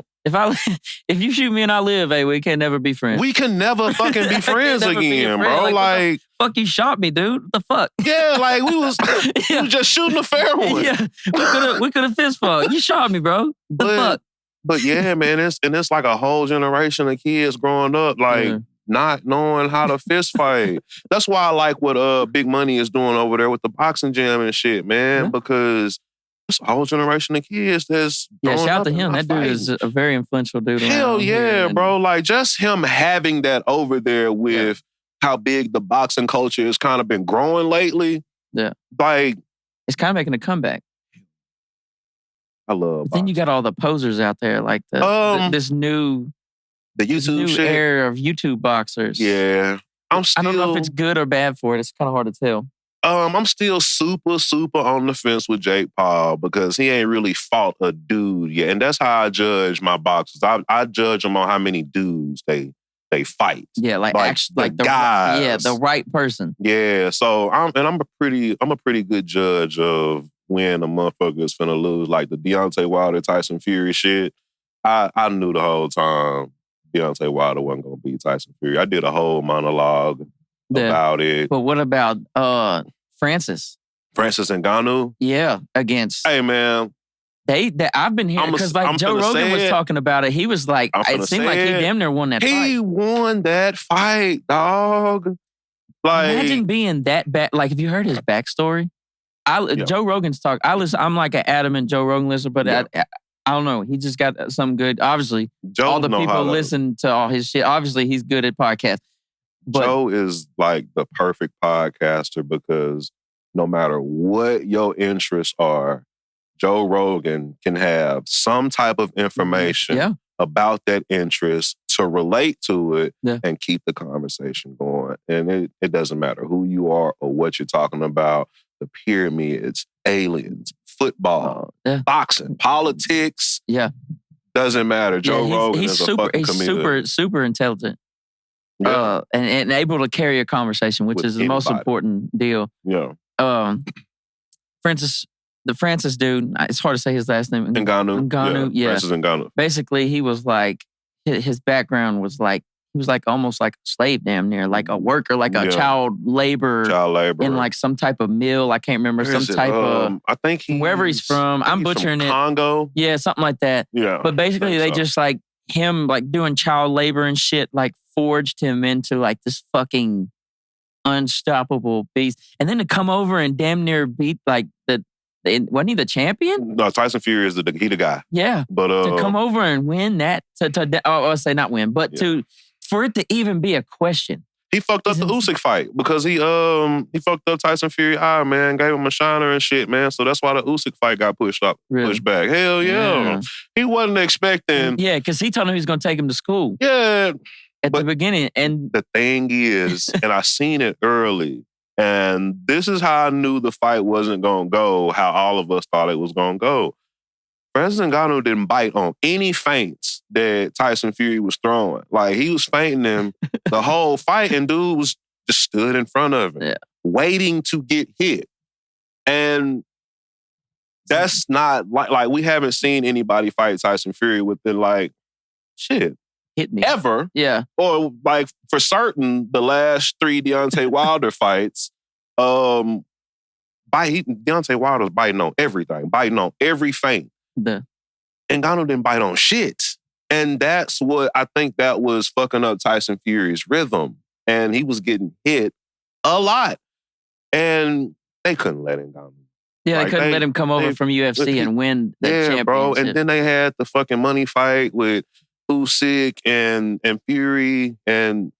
if you shoot me and I live, hey, we can never be friends. We can never fucking be friends again, bro. Like, fuck, you shot me, dude. What the fuck? Yeah, like we was just shooting a fair one. Yeah, we could have fist fought. You shot me, bro. The fuck? But yeah, man, it's like a whole generation of kids growing up, like. Not knowing how to fist fight. That's why I like what Big Money is doing over there with the boxing gym and shit, man. Because it's a whole generation of kids that's shout out to him. That dude is a very influential dude. Hell yeah, bro. Like, just him having that over there with how big the boxing culture has kind of been growing lately. Yeah. Like, it's kind of making a comeback. I love boxing. Then you got all the posers out there, like this new... The YouTube shit. Era of YouTube boxers. Yeah. I don't know if it's good or bad for it. It's kind of hard to tell. I'm still super, super on the fence with Jake Paul because he ain't really fought a dude yet. And that's how I judge my boxers. I judge them on how many dudes they fight. Yeah, like the guys. Yeah, the right person. Yeah. So I'm a pretty good judge of when a motherfucker is finna lose. Like the Deontay Wilder, Tyson Fury shit. I knew the whole time Deontay Wilder wasn't going to beat Tyson Fury. I did a whole monologue about it. But what about Francis? Francis Ngannou? Yeah, against... Hey, man. I've been hearing, because like Joe Rogan was talking about it. He was like, it seemed like he damn near won that fight. He won that fight, dog. Like, imagine being that bad. Like, have you heard his backstory? Joe Rogan's talk. I'm like an adamant Joe Rogan listener, but I don't know. He just got some good. Obviously, all the people listen to all his shit. Obviously, he's good at podcasts. But Joe is like the perfect podcaster because no matter what your interests are, Joe Rogan can have some type of information about that interest to relate to it and keep the conversation going. And it doesn't matter who you are or what you're talking about. The pyramids, aliens, football, boxing, politics. Yeah. Doesn't matter. Joe Rogan is a fucking comedian. He's super intelligent. Yeah. And able to carry a conversation, which is the most important deal. Yeah. Francis dude, it's hard to say his last name. Ngannou. Yeah. Francis Ngannou. Basically, he was like, his background was like, he was like almost like a slave damn near, like a worker, like a child laborer in like some type of mill. I can't remember. I think wherever he's from. I'm butchering it. Congo. Yeah, something like that. Yeah. But basically they just like him like doing child labor and shit, like forged him into like this fucking unstoppable beast. And then to come over and damn near beat like wasn't he the champion? No, Tyson Fury is the guy. Yeah. But to come over and win that, I'll say not win, but for it to even be a question. He fucked up the Usyk fight because he fucked up Tyson Fury eye, man, gave him a shiner and shit, man. So that's why the Usyk fight got pushed back. Hell yeah. He wasn't expecting. Yeah, because he told him he was going to take him to school. Yeah. At the beginning. And the thing is, and I seen it early, and this is how I knew the fight wasn't going to go how all of us thought it was going to go. Francis Ngannou didn't bite on any feints that Tyson Fury was throwing. Like, he was feinting him the whole fight, and dude was just stood in front of him, waiting to get hit. And that's not, like we haven't seen anybody fight Tyson Fury within, like, shit. Hit me. Ever. Yeah. Or, like, for certain, the last 3 Deontay Wilder fights, Deontay Wilder's biting on everything, biting on every feint. Ngannou didn't bite on shit. And that's what I think that was fucking up Tyson Fury's rhythm. And he was getting hit a lot. And they couldn't let him go. Yeah, they couldn't let him come over from UFC and win the championship. Bro. And then they had the fucking money fight with Usyk and Fury, and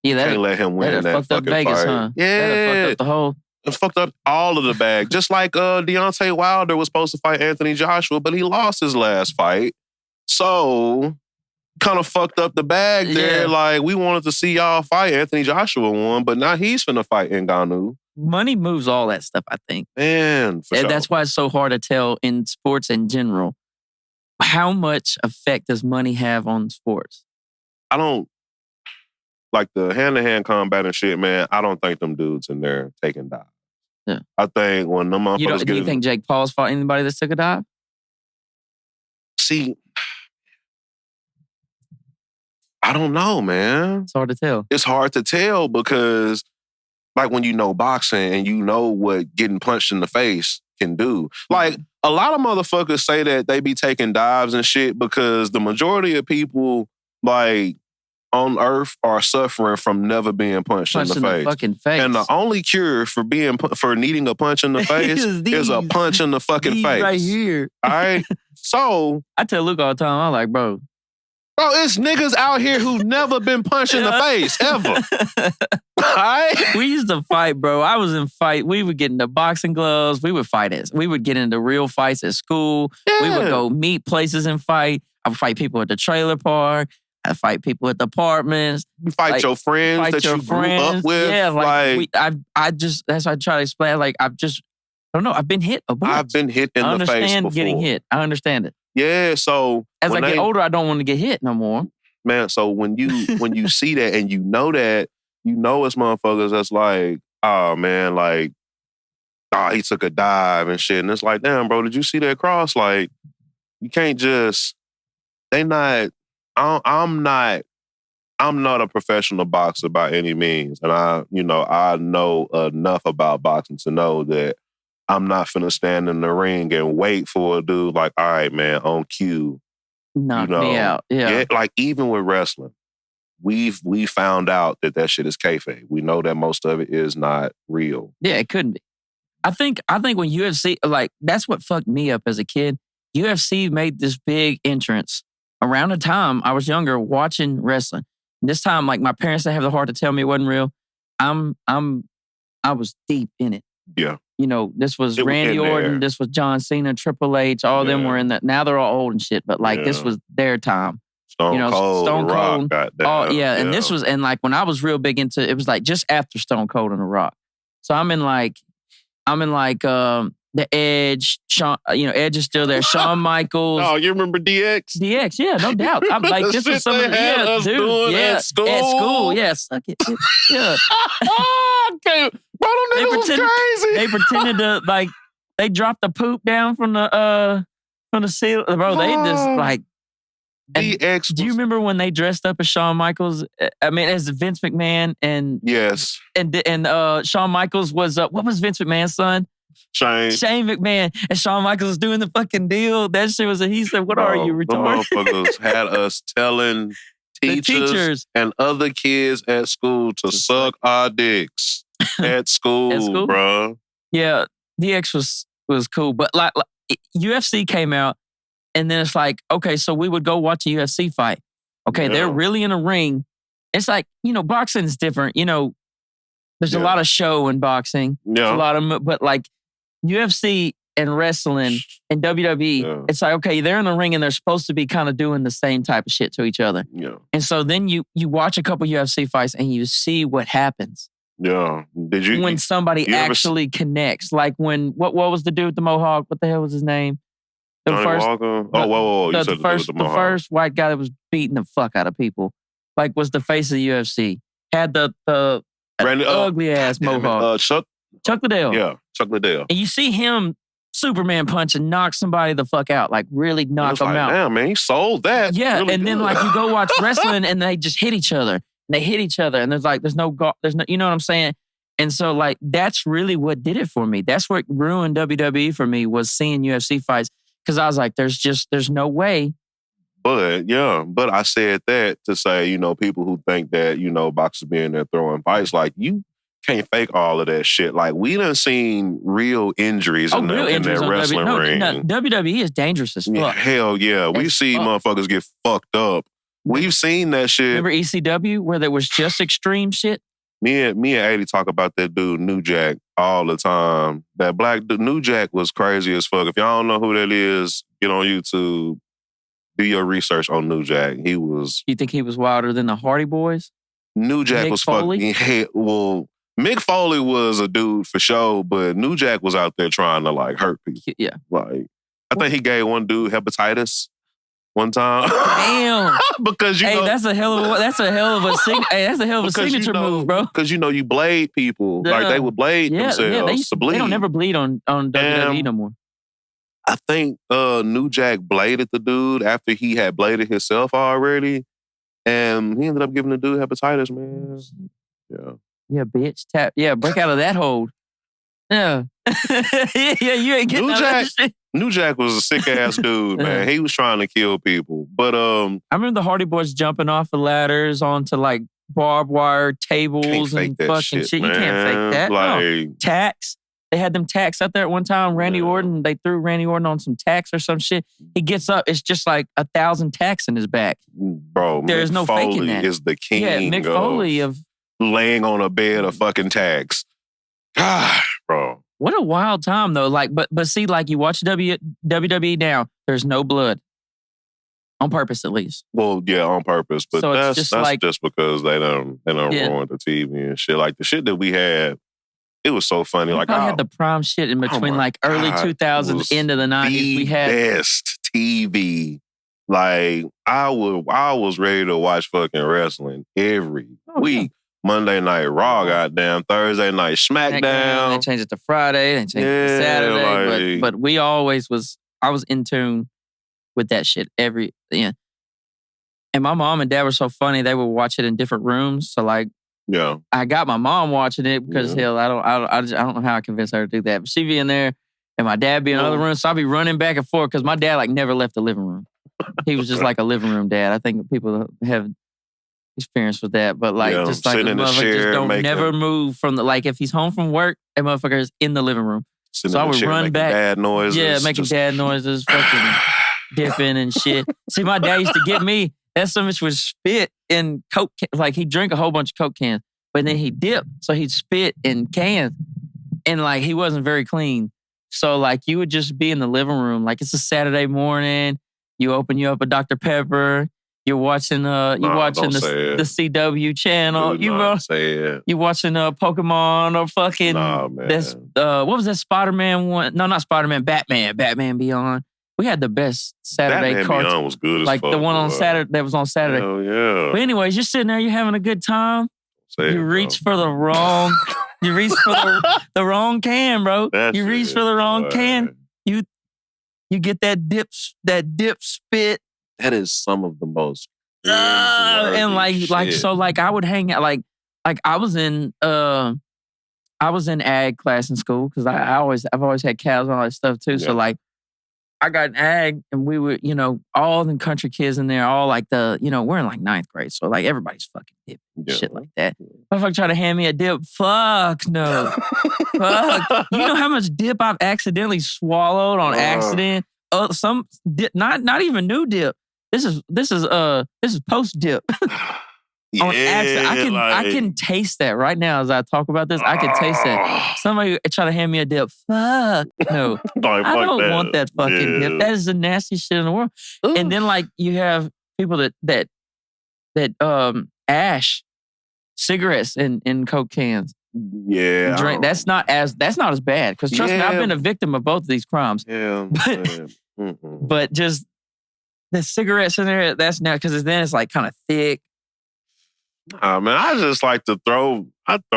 can't let him win that fucked fucking up Vegas, fight. Huh? Yeah, that fucked up the whole. It fucked up all of the bag. Just like Deontay Wilder was supposed to fight Anthony Joshua, but he lost his last fight. So kind of fucked up the bag there. Yeah. Like, we wanted to see y'all fight. Anthony Joshua won, but now he's finna fight Ngannou. Money moves all that stuff, I think. Man, for sure. That's why it's so hard to tell in sports in general. How much effect does money have on sports? I don't, like the hand-to-hand combat and shit, man, I don't think them dudes in there taking dives. Yeah. I think when them motherfuckers do you think Jake Paul's fought anybody that took a dive? See, I don't know, man. It's hard to tell. It's hard to tell because, like, when you know boxing and you know what getting punched in the face can do. Like, a lot of motherfuckers say that they be taking dives and shit because the majority of people, like, on earth are suffering from never being punched in the face. Fucking face. And the only cure for needing a punch in the face is a punch in the fucking face. Right here. All right? So I tell Luke all the time, I'm like, bro, it's niggas out here who've never been punched in the face, ever. Right? We used to fight, bro. I was in fight. We would get into boxing gloves. We would fight it. We would get into real fights at school. Yeah. We would go meet places and fight. I would fight people at the trailer park. I fight people at the apartments. You fight your friends that you grew up with. Yeah, that's why I try to explain. Like, I don't know. I've been hit a bunch. I've been hit in the face before. I understand getting hit. I understand it. Yeah, so as I get older, I don't want to get hit no more. Man, so when you see that and you know it's motherfuckers that's like, oh man, like, he took a dive and shit. And it's like, damn, bro, did you see that cross? Like, you can't just, I'm not a professional boxer by any means. And I know enough about boxing to know that I'm not finna stand in the ring and wait for a dude like, all right, man, on cue. Knock me out. Yeah. Like, even with wrestling, we found out that shit is kayfabe. We know that most of it is not real. Yeah, it couldn't be. I think when UFC, like, that's what fucked me up as a kid. UFC made this big entrance around the time I was younger watching wrestling. And this time, like, my parents, they have the heart to tell me it wasn't real. I was deep in it. Yeah. You know, this was Randy Orton, this was John Cena, Triple H, all of them were in that. Now they're all old and shit, but like this was their time. Stone Cold. And this was, and like when I was real big into it was like just after Stone Cold and The Rock. So I'm in like the Edge, Shawn, Edge is still there. Shawn Michaels. Oh, you remember DX? DX, yeah, no doubt. I'm like, this was some of the at school. At school, yeah, suck it. Yeah. Okay. Bro, them niggas was crazy. They pretended to, like, they dropped the poop down from the ceiling. Bro, they just like, DX. Do you remember when they dressed up as Shawn Michaels? I mean, as Vince McMahon and yes, and Shawn Michaels was what was Vince McMahon's son? Shane McMahon. And Shawn Michaels was doing the fucking deal. That shit was he said, "What are you, retarded?" The motherfuckers had us telling teachers and other kids at school to suck our dicks at school, bro. Yeah, DX was cool, but like UFC came out. And then it's like, okay, so we would go watch a UFC fight. Okay, they're really in a ring. It's like, boxing's different. There's a lot of show in boxing. Yeah. A lot of, but like UFC and wrestling and WWE, it's like, okay, they're in the ring and they're supposed to be kind of doing the same type of shit to each other. Yeah. And so then you watch a couple UFC fights and you see what happens. Yeah. When somebody actually connects. Like when, what was the dude with the mohawk? What the hell was his name? The first white guy that was beating the fuck out of people, like, was the face of the UFC. Had the ugly ass mohawk. Chuck Liddell. Yeah, Chuck Liddell. And you see him Superman punch and knock somebody the fuck out, like really knock them out. Damn, man, he sold that. Yeah, really and good. Then like you go watch wrestling and they just hit each other. And they hit each other, and there's no, you know what I'm saying? And so like that's really what did it for me. That's what ruined WWE for me was seeing UFC fights. Because I was like, there's no way But I said that to say, people who think that, boxers being there throwing fights, like you can't fake all of that shit. Like we done seen real injuries in that wrestling ring. No, WWE is dangerous as fuck. Yeah, hell yeah. We see motherfuckers get fucked up. We've seen that shit. Remember ECW where there was just extreme shit? Me and 80 talk about that dude, New Jack, all the time. That black dude, New Jack was crazy as fuck. If y'all don't know who that is, get on YouTube. Do your research on New Jack. He was... You think he was wilder than the Hardy Boys? New Jack was fucking... Well, Mick Foley was a dude for sure, but New Jack was out there trying to like hurt people. Yeah. Like, I think he gave one dude hepatitis one time. Damn. Because that's a hell of a signature move, bro. Because you blade people. Like they would blade themselves to bleed. They don't never bleed on WWE no more. I think New Jack bladed the dude after he had bladed himself already. And he ended up giving the dude hepatitis, man. Yeah. Yeah, bitch. Break out of that hold. Yeah. You ain't getting out of that shit. New Jack was a sick-ass dude, man. He was trying to kill people. But I remember the Hardy Boys jumping off the ladders onto like barbed wire tables and fucking shit. You can't fake that. Like, tacks. They had them tacks out there at one time. Randy Orton, they threw Randy Orton on some tacks or some shit. He gets up, it's just like 1,000 tacks in his back. Bro, there's no faking Foley that. Is the king Mick Foley of laying on a bed of fucking tacks. God, bro. What a wild time though. Like, but see, like you watch WWE now, there's no blood. On purpose, at least. Well, yeah, on purpose. But so that's like, just because they don't ruin the TV and shit. Like the shit that we had, it was so funny. Like I had the prime shit in between like early 2000s, into the 90s. We had best TV. Like I was ready to watch fucking wrestling every week. Yeah. Monday Night Raw, goddamn. Thursday Night SmackDown. They changed it to Friday. They changed it to Saturday. But we always I was in tune with that shit And my mom and dad were so funny. They would watch it in different rooms. So like, yeah, I got my mom watching it because hell, I don't know how I convinced her to do that. But she'd be in there, and my dad be in another room. So I'd be running back and forth because my dad like never left the living room. He was just like a living room dad. I think people have experience with that, but like just like the motherfucker just don't never move from the like if he's home from work, that motherfucker is in the living room. So I would run back, bad noises, making dad noises, fucking dipping and shit. See, my dad used to get me. That so much was spit in Coke. Like he'd drink a whole bunch of Coke cans, but then he'd dip, so he'd spit in cans, and like he wasn't very clean. So like you would just be in the living room, like it's a Saturday morning. You open you up a Dr. Pepper. You're watching the CW channel. You watching Pokemon or fucking this what was that Spider-Man one? No, not Spider-Man, Batman Beyond. We had the best Saturday cartoon. Batman Beyond was good as like fuck, the one on Saturday that was on Saturday. Hell yeah. But anyways, you're sitting there, you're having a good time. You reach for the wrong can, bro. You reach for the wrong can. You get that dip spit. That is some of the most and like so like I would hang out like I was in ag class in school because I've always had cows and all that stuff too. Yeah. So like I got an ag and we were all the country kids in there, all like we're in like 9th grade, so like everybody's fucking dip shit like that. Motherfucker try to hand me a dip, fuck no, fuck. You know how much dip I've accidentally swallowed on accident? Some dip, not even new dip. This is post dip. On accident. I can taste that right now as I talk about this. I can taste that. Somebody try to hand me a dip. Fuck no. I don't want that fucking dip. That is the nastiest shit in the world. Ooh. And then like you have people that ash cigarettes in Coke cans. Yeah. Drink. That's not as bad. Because trust me, I've been a victim of both of these crimes. Yeah. But just the cigarettes in there, that's now because then it's like kind of thick. Man, I just like to throw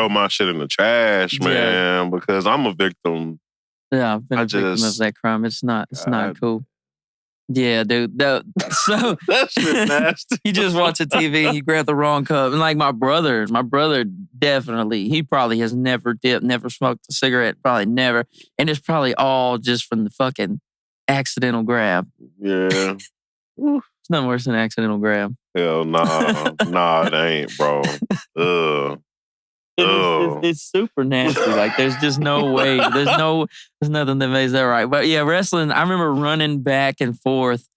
my shit in the trash, man, because I'm a victim. Yeah, I've been a victim of that crime. It's not cool. Yeah, dude. So that shit nasty. You just watch a TV and you grab the wrong cup. And like my brother definitely, he probably has never dipped, never smoked a cigarette, probably never. And it's probably all just from the fucking accidental grab. Yeah. It's nothing worse than an accidental grab. Hell nah. Nah, it ain't, bro. Ugh. It's super nasty. Like, there's just no way. There's nothing that makes that right. But yeah, wrestling, I remember running back and forth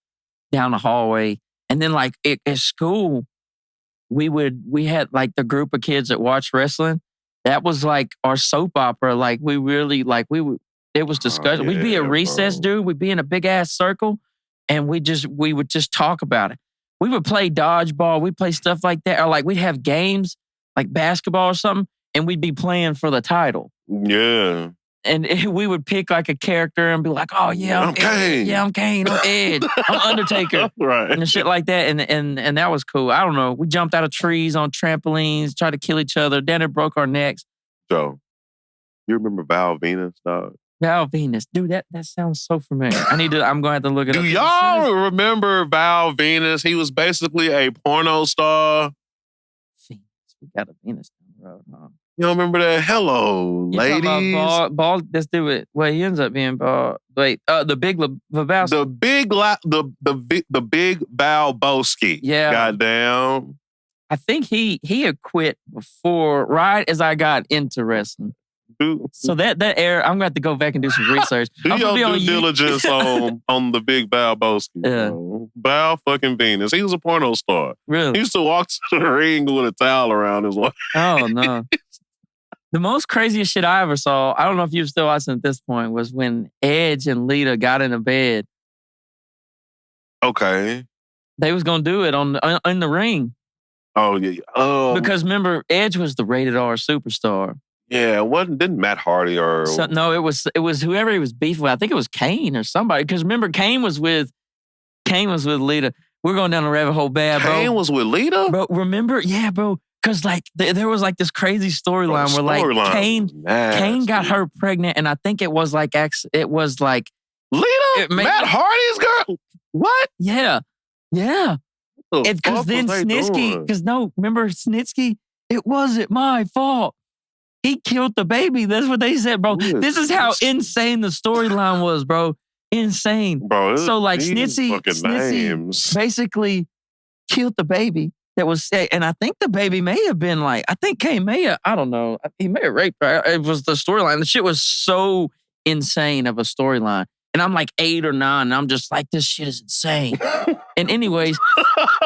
down the hallway. And then like at school, we had like the group of kids that watched wrestling. That was like our soap opera. Like it was discussion. We'd be at recess, dude. We'd be in a big ass circle and we would just talk about it. We would play dodgeball. We'd play stuff like that. Or like we'd have games like basketball or something, and we'd be playing for the title. Yeah. And we would pick like a character and be like, oh yeah, I'm Kane. Yeah, I'm Kane. I'm Edge. I'm Undertaker. Right. And shit like that. And that was cool. I don't know. We jumped out of trees on trampolines, tried to kill each other. Then it broke our necks. Joe, you remember Val Venus, dog? Val Venus. Dude, that sounds so familiar. I'm going to have to look it up. Do y'all remember Val Venus? He was basically a porno star. We got a Venus down the road, huh? You don't remember that? Hello, ladies. Bald. Let's do it. Well, he ends up being bald. Wait, the Big Lebowski. The Big Valbowski. Yeah. Goddamn. I think he had quit before, right as I got into wrestling. So that era, I'm going to have to go back and do some research. Do your due diligence on the Big Valbowski. Yeah. Val fucking Venus. He was a porno star. Really? He used to walk to the ring with a towel around his waist. Oh, no. The most craziest shit I ever saw, I don't know if you're still watching at this point, was when Edge and Lita got in a bed. Okay. They was going to do it in the ring. Oh, yeah. Because remember, Edge was the rated R superstar. Yeah, didn't Matt Hardy or... No, it was whoever he was beefing with. I think it was Kane or somebody. Because remember, Kane was with Lita. We're going down a rabbit hole bad, bro. Kane was with Lita? Bro, remember? Yeah, bro. Because like there was like this crazy storyline where like Kane got her pregnant, and I think it was like Lita? Matt Hardy's girl? What? Yeah. Because then Snitsky, remember Snitsky? It wasn't my fault. He killed the baby. That's what they said, bro. This is how insane the storyline was, bro. Insane. Bro, so like Snitsky basically killed the baby that was sick. And I think the baby may have been like, I think Kane may have, I don't know. He may have raped her. It was the storyline. The shit was so insane of a storyline. And I'm like 8 or 9, and I'm just like, this shit is insane. And anyways,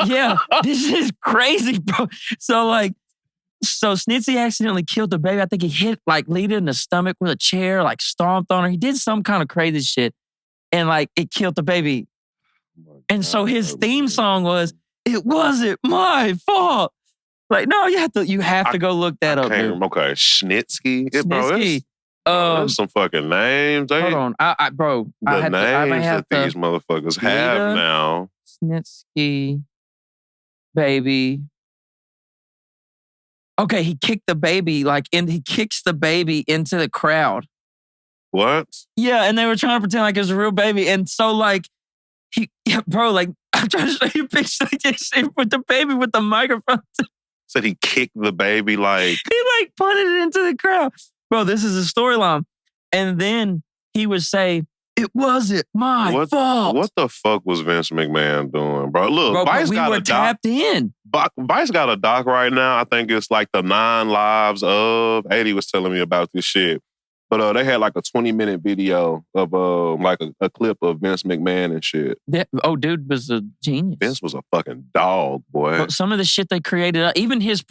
yeah, this is crazy, bro. So Snitsky accidentally killed the baby. I think he hit like Lita in the stomach with a chair, like stomped on her. He did some kind of crazy shit. And like it killed the baby. And so his theme song was, it wasn't my fault. Like, no, you have to go look that up, dude. Okay, Snitsky? Snitsky. There's some fucking names. Hold on. I names that these motherfuckers have now. Snitsky, baby. Okay, he kicked the baby, he kicks the baby into the crowd. What? Yeah, and they were trying to pretend like it was a real baby. And so, I'm trying to show you a picture with the baby with the microphone. Said he kicked the baby like... He punted it into the crowd. Bro, this is a storyline. And then he would say, it wasn't my fault. What the fuck was Vince McMahon doing, bro? Look, Vice we got were a tapped in. Vice got a doc right now. I think it's like the 9 lives of... 80 was telling me about this shit. But they had like a 20-minute video of a clip of Vince McMahon and shit. Dude was a genius. Vince was a fucking dog, boy. But some of the shit they created, even his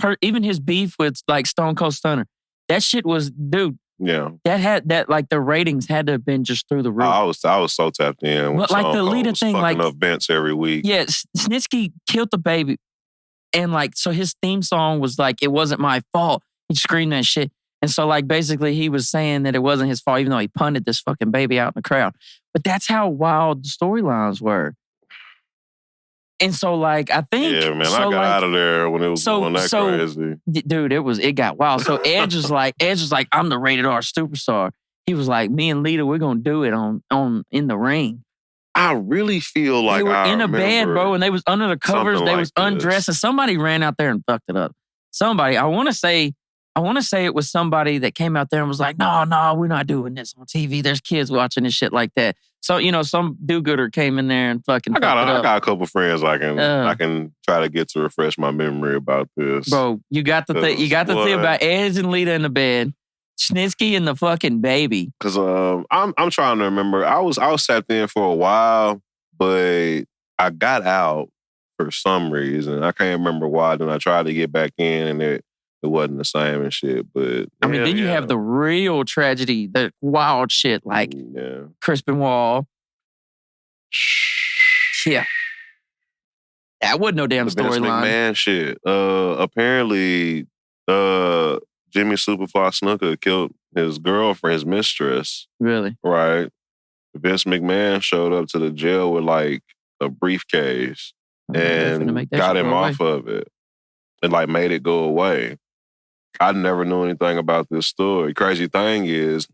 beef with like Stone Cold Stunner, that shit was, dude. Yeah. The ratings had to have been just through the roof. I was so tapped in. But like the Lita thing, fucking up Vince every week. Yeah, Snitsky killed the baby, and so his theme song was like, "It wasn't my fault." He screamed that shit, and so basically he was saying that it wasn't his fault, even though he punted this fucking baby out in the crowd. But that's how wild the storylines were. And so I think... Yeah, man, I got out of there when it was going that crazy. Dude, it got wild. So Edge was like, I'm the rated R superstar. He was like, me and Lita, we're going to do it in the ring. I really feel like they were in a bed, bro, and they was under the covers. They was undressed, and somebody ran out there and fucked it up. Somebody, I want to say I want to say it was somebody that came out there and was like, no, we're not doing this on TV. There's kids watching this shit like that. So, some do-gooder came in there and fucking I got a couple friends I can try to get to refresh my memory about this. Bro, you got the thing about Edge and Lita in the bed, Snitsky and the fucking baby. Because I'm trying to remember. I was sat in for a while, but I got out for some reason. I can't remember why. Then I tried to get back in and it wasn't the same and shit. But then you have the real tragedy, the wild shit like Crispin Wall. Yeah. That wasn't no damn storyline. McMahon shit. Apparently, Jimmy Superfly Snuka killed his girlfriend, his mistress. Really? Right. Vince McMahon showed up to the jail with like a briefcase and got him off of it and like made it go away. I never knew anything about this story. Crazy thing is,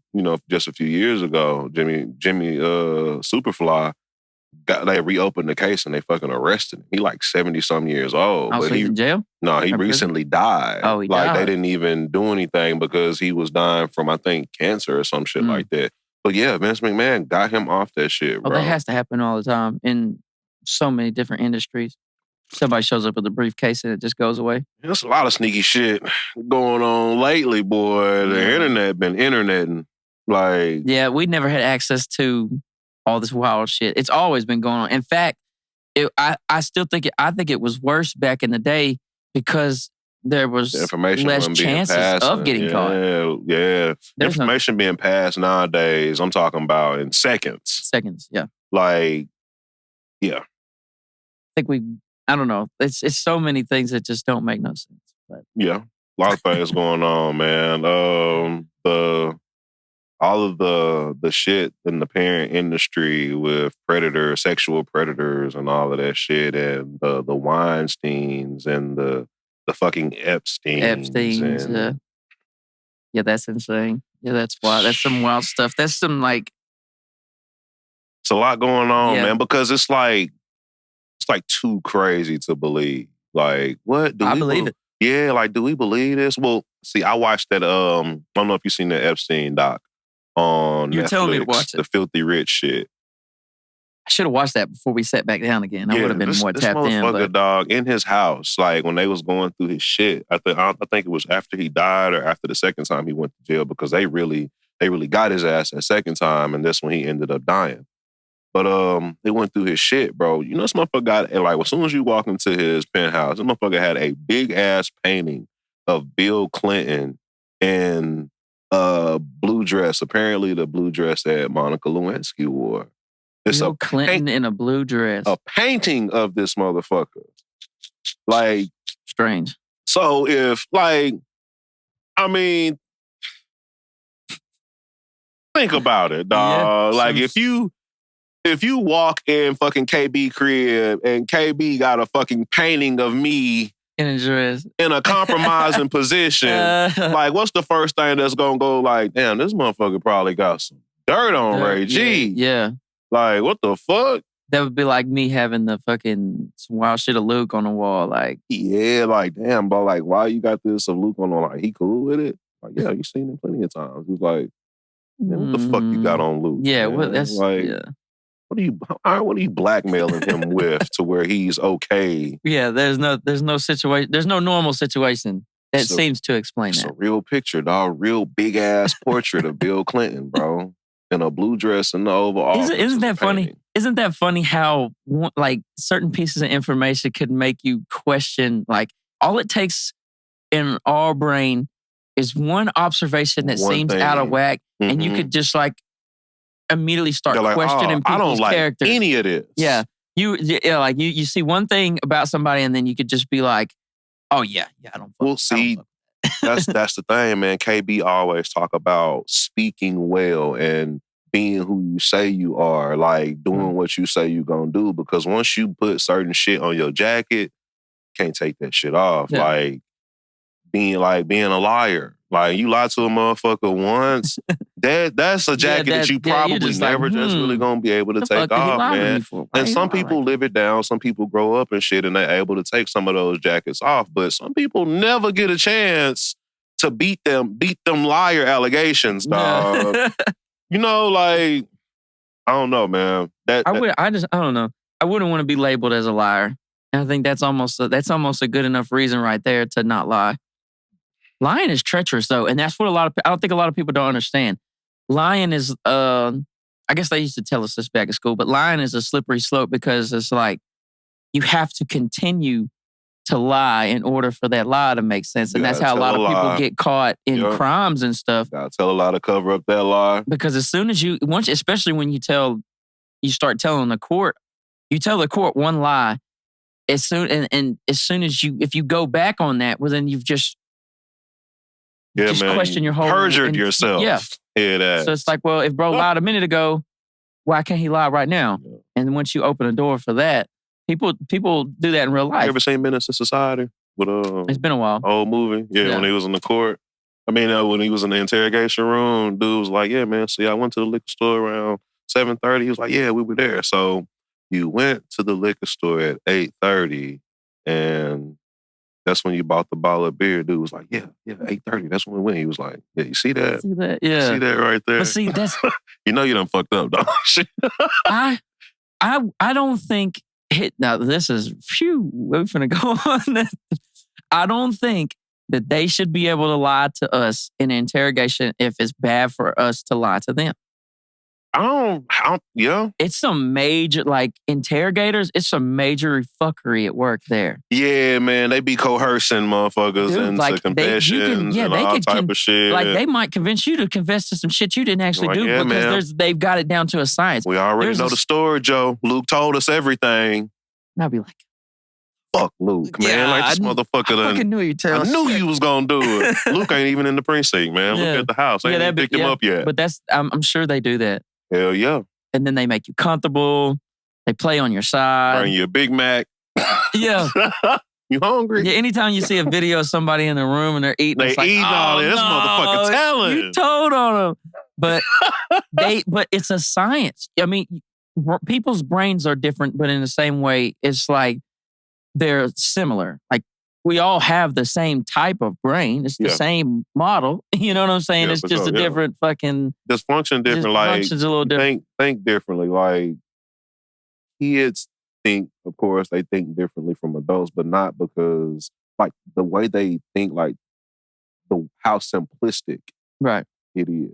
just a few years ago, Jimmy Superfly they reopened the case and they fucking arrested him. He like 70-some years old. Oh, so he's in jail? No, he recently died. Oh, he died. They didn't even do anything because he was dying from, I think, cancer or some shit like that. But yeah, Vince McMahon got him off that shit, bro. That has to happen all the time in so many different industries. Somebody shows up with a briefcase and it just goes away. There's a lot of sneaky shit going on lately, boy. The internet been interneting. Like, yeah, we never had access to all this wild shit. It's always been going on. In fact, I still think it was worse back in the day because there was less chances of getting caught. Yeah. Information being passed nowadays, I'm talking about in seconds. Seconds, yeah. Like, yeah. I think I don't know. It's so many things that just don't make no sense. But yeah, a lot of things going on, man. All of the shit in the parent industry with sexual predators and all of that shit, and the Weinsteins and the fucking Epsteins. Yeah, that's insane. Yeah, that's wild. That's some wild stuff. That's some like... It's a lot going on, man, because it's like too crazy to believe. Like, what? I believe it. Yeah, like, do we believe this? Well, see, I watched that, I don't know if you've seen the Epstein doc on You're Netflix, telling me to watch it. The Filthy Rich shit. I should have watched that before we sat back down again. I would have been more tapped in. But dog, in his house, like, when they was going through his shit, I think it was after he died or after the second time he went to jail, because they really got his ass that second time, and that's when he ended up dying. But they went through his shit, bro. This motherfucker got, like, as soon as you walk into his penthouse, this motherfucker had a big-ass painting of Bill Clinton in a blue dress. Apparently the blue dress that Monica Lewinsky wore. Bill Clinton in a blue dress. A painting of this motherfucker. Like... Strange. So if, like... I mean... Think about it, dog. Yeah, like, if you walk in fucking KB crib and KB got a fucking painting of me in a dress in a compromising position, like, what's the first thing that's gonna go like, damn, this motherfucker probably got some dirt on Ray G. Yeah. Like, what the fuck? That would be like me having the fucking some wild shit of Luke on the wall. Like, yeah, like, damn, bro, like, why you got this of Luke on the wall? Like, he cool with it? Like, yeah, you seen him plenty of times. He's like, man, what the fuck you got on Luke? Yeah, man? well, that's like, yeah. What are you blackmailing him with to where he's okay? Yeah, there's no situation. There's no normal situation that seems to explain that. It's a real picture, dog. Real big ass portrait of Bill Clinton, bro, in a blue dress and the Oval Office. Isn't that funny? Isn't that funny how like certain pieces of information could make you question? Like, all it takes in our brain is one observation that seems out of whack, and you could just like immediately start questioning people's character. Like any of this. Yeah. You see one thing about somebody and then you could just be like, oh yeah, I don't fuck. Well, see, that's the thing, man. KB always talk about speaking well and being who you say you are, like doing what you say you're gonna do, because once you put certain shit on your jacket, can't take that shit off. Yeah. Like being a liar. Like, you lie to a motherfucker once, that's a jacket that you probably never just really gonna be able to take off, man. And some people live it down. Some people grow up and shit and they're able to take some of those jackets off. But some people never get a chance to beat them liar allegations, dog. You know, like, I don't know, man. I don't know. I wouldn't want to be labeled as a liar. And I think that's almost a good enough reason right there to not lie. Lying is treacherous, though, and that's what I don't think a lot of people don't understand. Lying is, I guess they used to tell us this back at school, but lying is a slippery slope because it's like you have to continue to lie in order for that lie to make sense. And that's how a lot of people get caught in crimes and stuff. Gotta tell a lie to cover up that lie. Because as soon as especially when you start telling the court, you tell the court one lie, as soon as if you go back on that, well, then you've just question your whole... Perjured yourself. Yeah. Yeah, so it's like, well, if bro lied a minute ago, why can't he lie right now? Yeah. And once you open a door for that, people do that in real life. You ever seen Menace to Society? It's been a while. Old movie. Yeah, when he was in the court. I mean, when he was in the interrogation room, dude was like, yeah, man, see, I went to the liquor store around 7:30. He was like, yeah, we were there. So you went to the liquor store at 8:30 and that's when you bought the bottle of beer. Dude was like, yeah, 8:30. That's when we went. He was like, yeah, you see that? Yeah. See that right there? But see, that's... You know you done fucked up, dog. I don't think... Now, this is... Phew, we're finna go on. I don't think that they should be able to lie to us in an interrogation if it's bad for us to lie to them. Yeah. It's some major, like, interrogators, it's some major fuckery at work there. Yeah, man. They be coercing motherfuckers into confessions and all type of shit. Like, they might convince you to confess to some shit you didn't actually do because they've got it down to a science. We already know the story, Joe. Luke told us everything. And I'll be like, fuck Luke, man. Yeah, like this motherfucker I fucking knew you'd tell us. I knew you was gonna do it. Luke ain't even in the precinct, man. Look at the house. They ain't picked him up yet. But I'm sure they do that. Hell yeah. And then they make you comfortable. They play on your side. Bring you a Big Mac. Yeah. You hungry? Yeah, anytime you see a video of somebody in the room and they're eating, they eating all this motherfucker talent. You told on them. But but it's a science. I mean, people's brains are different, but in the same way, it's like they're similar. Like we all have the same type of brain. It's the same model. You know what I'm saying? It's just a different fucking... Just function different. Like, functions a little different. Think differently. Like, kids think, of course, they think differently from adults, but not because, like, the way they think, like, how simplistic it is.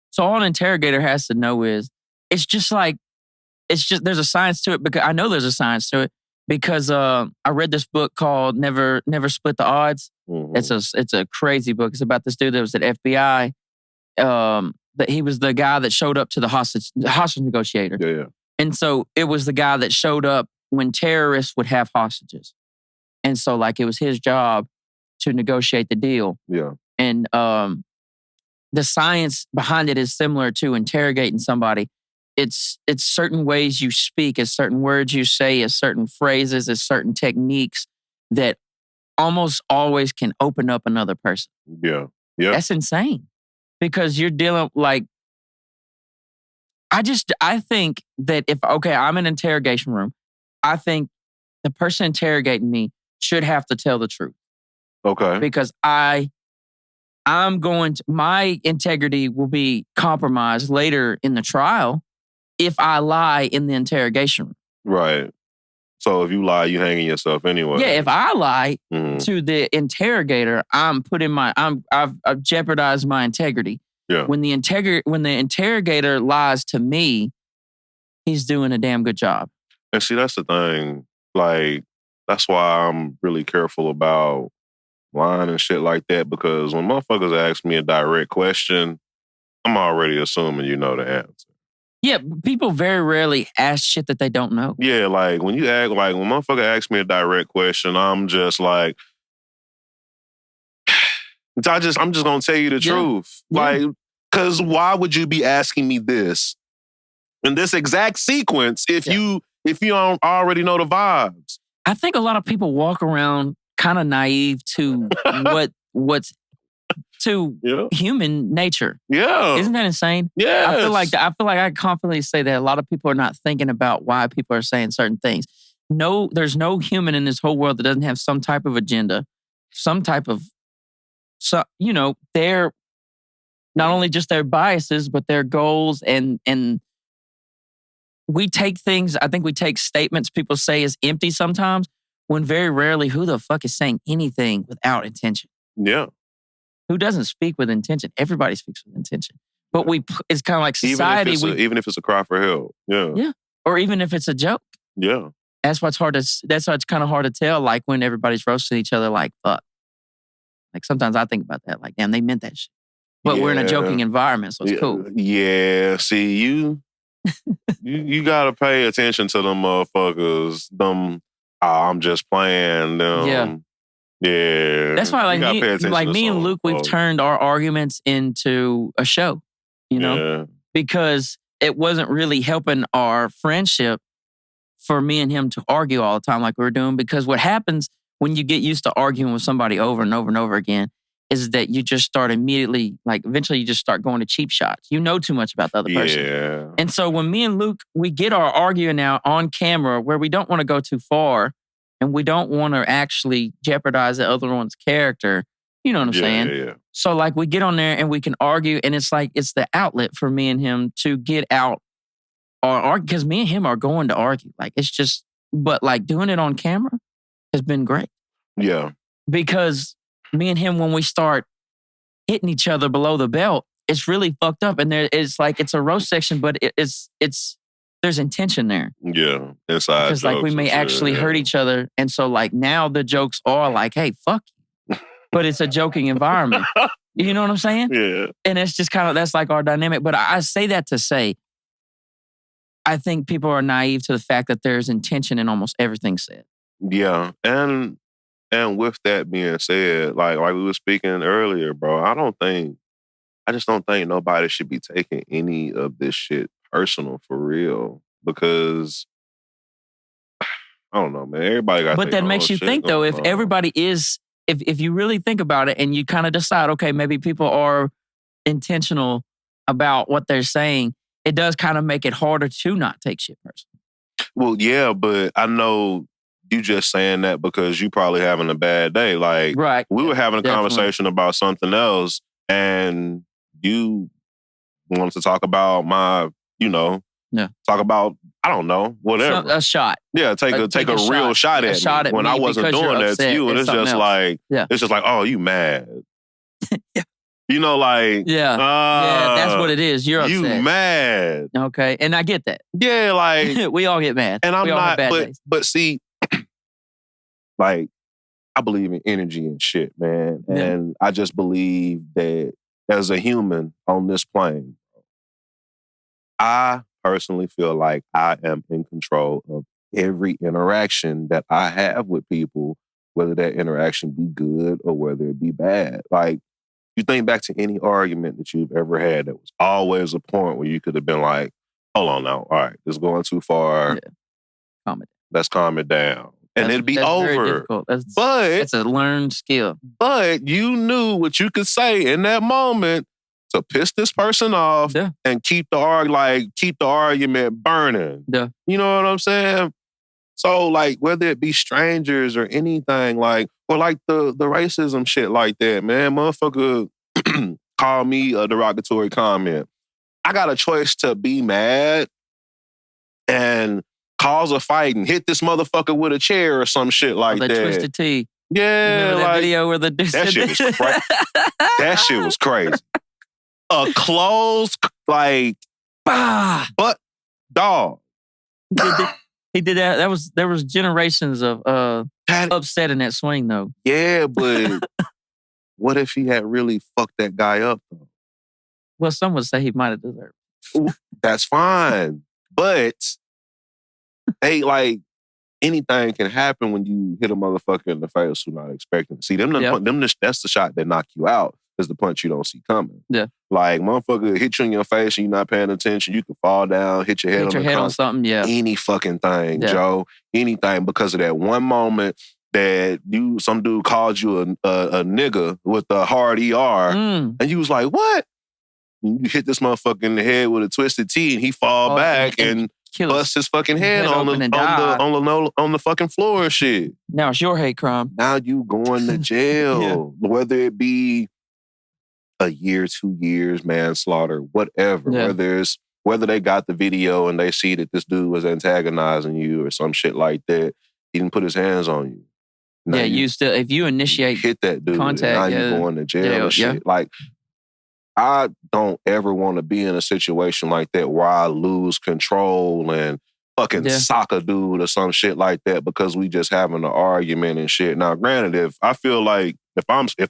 So all an interrogator has to know is, there's a science to it, because I know there's a science to it. Because I read this book called Never Split the Odds. Mm-hmm. It's a crazy book. It's about this dude that was at FBI. That he was the guy that showed up to the hostage negotiator. Yeah. And so it was the guy that showed up when terrorists would have hostages. And so like it was his job to negotiate the deal. Yeah. And the science behind it is similar to interrogating somebody. It's certain ways you speak, it's certain words you say, it's certain phrases, it's certain techniques that almost always can open up another person. Yeah. That's insane. Because you're dealing like... I think that I'm in an interrogation room, I think the person interrogating me should have to tell the truth. Okay. Because my integrity will be compromised later in the trial if I lie in the interrogation room. Right. So if you lie, you hanging yourself anyway. Yeah, if I lie to the interrogator, I've jeopardized my integrity. Yeah. When the interrogator lies to me, he's doing a damn good job. And see, that's the thing. Like, that's why I'm really careful about lying and shit like that, because when motherfuckers ask me a direct question, I'm already assuming you know the answer. Yeah, people very rarely ask shit that they don't know. Yeah, like when motherfucker asks me a direct question, I'm just like, I'm just gonna tell you the truth. Like, cause why would you be asking me this in this exact sequence if you don't already know the vibes? I think a lot of people walk around kind of naive to what's to human nature. Yeah. Isn't that insane? Yeah. I feel like I confidently say that a lot of people are not thinking about why people are saying certain things. No, there's no human in this whole world that doesn't have some type of agenda, some type of so, their not only just their biases, but their goals and we take things, I think we take statements people say as empty sometimes, when very rarely who the fuck is saying anything without intention? Yeah. Who doesn't speak with intention? Everybody speaks with intention. But it's kind of like society. Even if it's a cry for help. Yeah. Yeah. Or even if it's a joke. Yeah. That's why it's kind of hard to tell, like when everybody's roasting each other, like, fuck. Like sometimes I think about that, like, damn, they meant that shit. But we're in a joking environment, so it's cool. Yeah. See, you gotta pay attention to them motherfuckers. I'm just playing them. Yeah. Yeah. That's why me and Luke, we've turned our arguments into a show, because it wasn't really helping our friendship for me and him to argue all the time like we were doing. Because what happens when you get used to arguing with somebody over and over and over again is that you just start immediately, like eventually you just start going to cheap shots. You know too much about the other person. Yeah. And so when me and Luke, we get our arguing now on camera where we don't want to go too far and we don't want to actually jeopardize the other one's character. You know what I'm saying? Yeah. So like we get on there and we can argue and it's like, it's the outlet for me and him to get out or because me and him are going to argue. Like it's just, but like doing it on camera has been great. Yeah. Because me and him, when we start hitting each other below the belt, it's really fucked up. And it's like, it's a roast section, but it's there's intention there. Yeah. Inside because like we may actually hurt each other. And so like now the jokes are like, hey, fuck you. But it's a joking environment. You know what I'm saying? Yeah. And it's just kind of, that's like our dynamic. But I say that to say, I think people are naive to the fact that there's intention in almost everything said. Yeah. And with that being said, like we were speaking earlier, bro, I just don't think nobody should be taking any of this shit personal for real. Because I don't know, man. Everybody got. But that makes you think though, if everybody is, if you really think about it and you kind of decide, okay, maybe people are intentional about what they're saying, it does kind of make it harder to not take shit personal. Well, yeah, but I know you just saying that because you probably having a bad day. Like, right. We were having a conversation about something else and you wanted to talk about my, talk about, I don't know, whatever. A shot. Yeah, take a real shot at me when I wasn't doing that to you. And it's just like, oh, you mad. Yeah. Like... Yeah, that's what it is. You're upset. You mad. Okay, and I get that. Yeah, like... we all get mad. And I'm not... days. But see, like, I believe in energy and shit, man. Yeah. And I just believe that as a human on this plane, I personally feel like I am in control of every interaction that I have with people, whether that interaction be good or whether it be bad. Like, you think back to any argument that you've ever had, that was always a point where you could have been like, hold on now, all right, this is going too far. Yeah. Let's calm it down. And it'd be over. Very difficult. It's a learned skill. But you knew what you could say in that moment to piss this person off and keep the argument burning. Yeah. You know what I'm saying? So, like, whether it be strangers or anything, like, or like the racism shit like that, man, motherfucker call me a derogatory comment. I got a choice to be mad and cause a fight and hit this motherfucker with a chair or some shit like that. Twisted Tea. Yeah, remember that video where the dude that shit was crazy. That shit was crazy. A closed, like, but dog. He did that. There was generations of upset in that swing though. Yeah, but what if he had really fucked that guy up though? Well, some would say he might have deserved it. That's fine. But hey, like, anything can happen when you hit a motherfucker in the face who's not expecting it. See, that's the shot that knock you out. Is the punch you don't see coming. Yeah. Like, motherfucker hit you in your face and you're not paying attention. You can fall down, hit your head on something, yeah. Any fucking thing, Joe. Anything because of that one moment that some dude called you a nigga with a hard ER and you was like, what? And you hit this motherfucker in the head with a twisted T and he fall back and bust his fucking head on the fucking floor and shit. Now it's your hate crime. Now you going to jail. Whether it be a year, 2 years, manslaughter, whatever. Yeah. Whether they got the video and they see that this dude was antagonizing you or some shit like that, he didn't put his hands on you. Now you still, if you initiate hit that dude, contact, and now you going to jail and shit. Like, I don't ever want to be in a situation like that where I lose control and fucking sock a dude or some shit like that because we just having an argument and shit. Now, granted, if I feel like if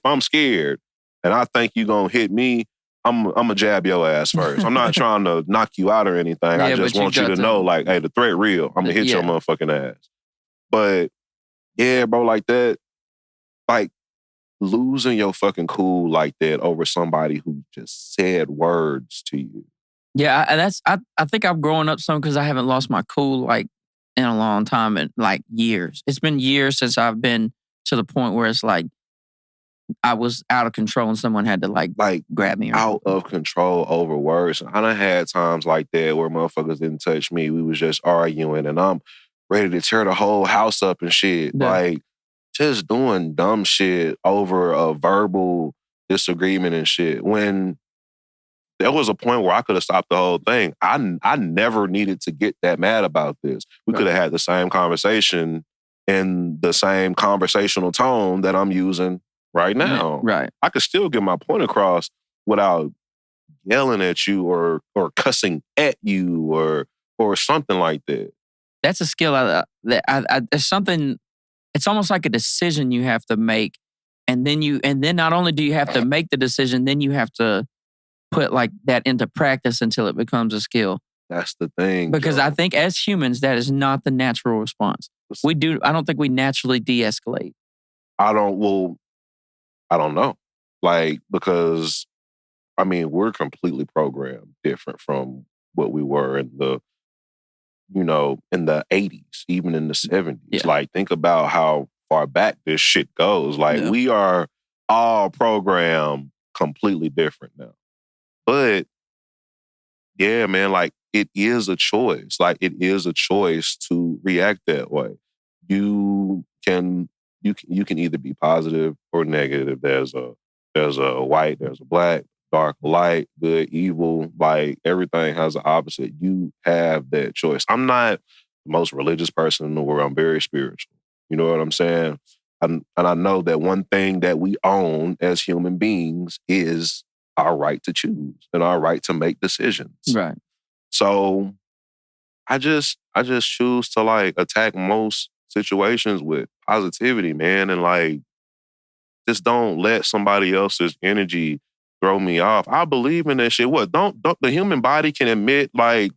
I'm scared and I think you gonna hit me, I'm gonna jab your ass first. I'm not trying to knock you out or anything. I just want you to know, like, hey, the threat real. I'm gonna hit your motherfucking ass. But yeah, bro, like that, like losing your fucking cool like that over somebody who just said words to you. Yeah, I think I'm growing up some because I haven't lost my cool like in a long time, in like years. It's been years since I've been to the point where it's like I was out of control and someone had to like grab me. Out of control over words. I done had times like that where motherfuckers didn't touch me. We was just arguing and I'm ready to tear the whole house up and shit. Yeah. Like, just doing dumb shit over a verbal disagreement and shit. When there was a point where I could have stopped the whole thing. I never needed to get that mad about this. We could have had the same conversation in the same conversational tone that I'm using right now. Right. I could still get my point across without yelling at you or cussing at you or something like that. That's a skill it's something. It's almost like a decision you have to make, and then not only do you have to make the decision, then you have to put like that into practice until it becomes a skill. That's the thing. Because I think as humans, that is not the natural response. I don't think we naturally de-escalate. I don't know. Like, because, I mean, we're completely programmed different from what we were in the 80s, even in the 70s. Yeah. Like, think about how far back this shit goes. Like, we are all programmed completely different now. But, yeah, man, like, it is a choice. Like, it is a choice to react that way. You can either be positive or negative. There's a white, there's a black, dark, light, good, evil. Like, everything has an opposite. You have that choice. I'm not the most religious person in the world. I'm very spiritual. You know what I'm saying? And I know that one thing that we own as human beings is our right to choose and our right to make decisions. Right. So I just choose to like attack most situations with positivity, man, and like just don't let somebody else's energy throw me off. I believe in that shit. What? Don't the human body can emit like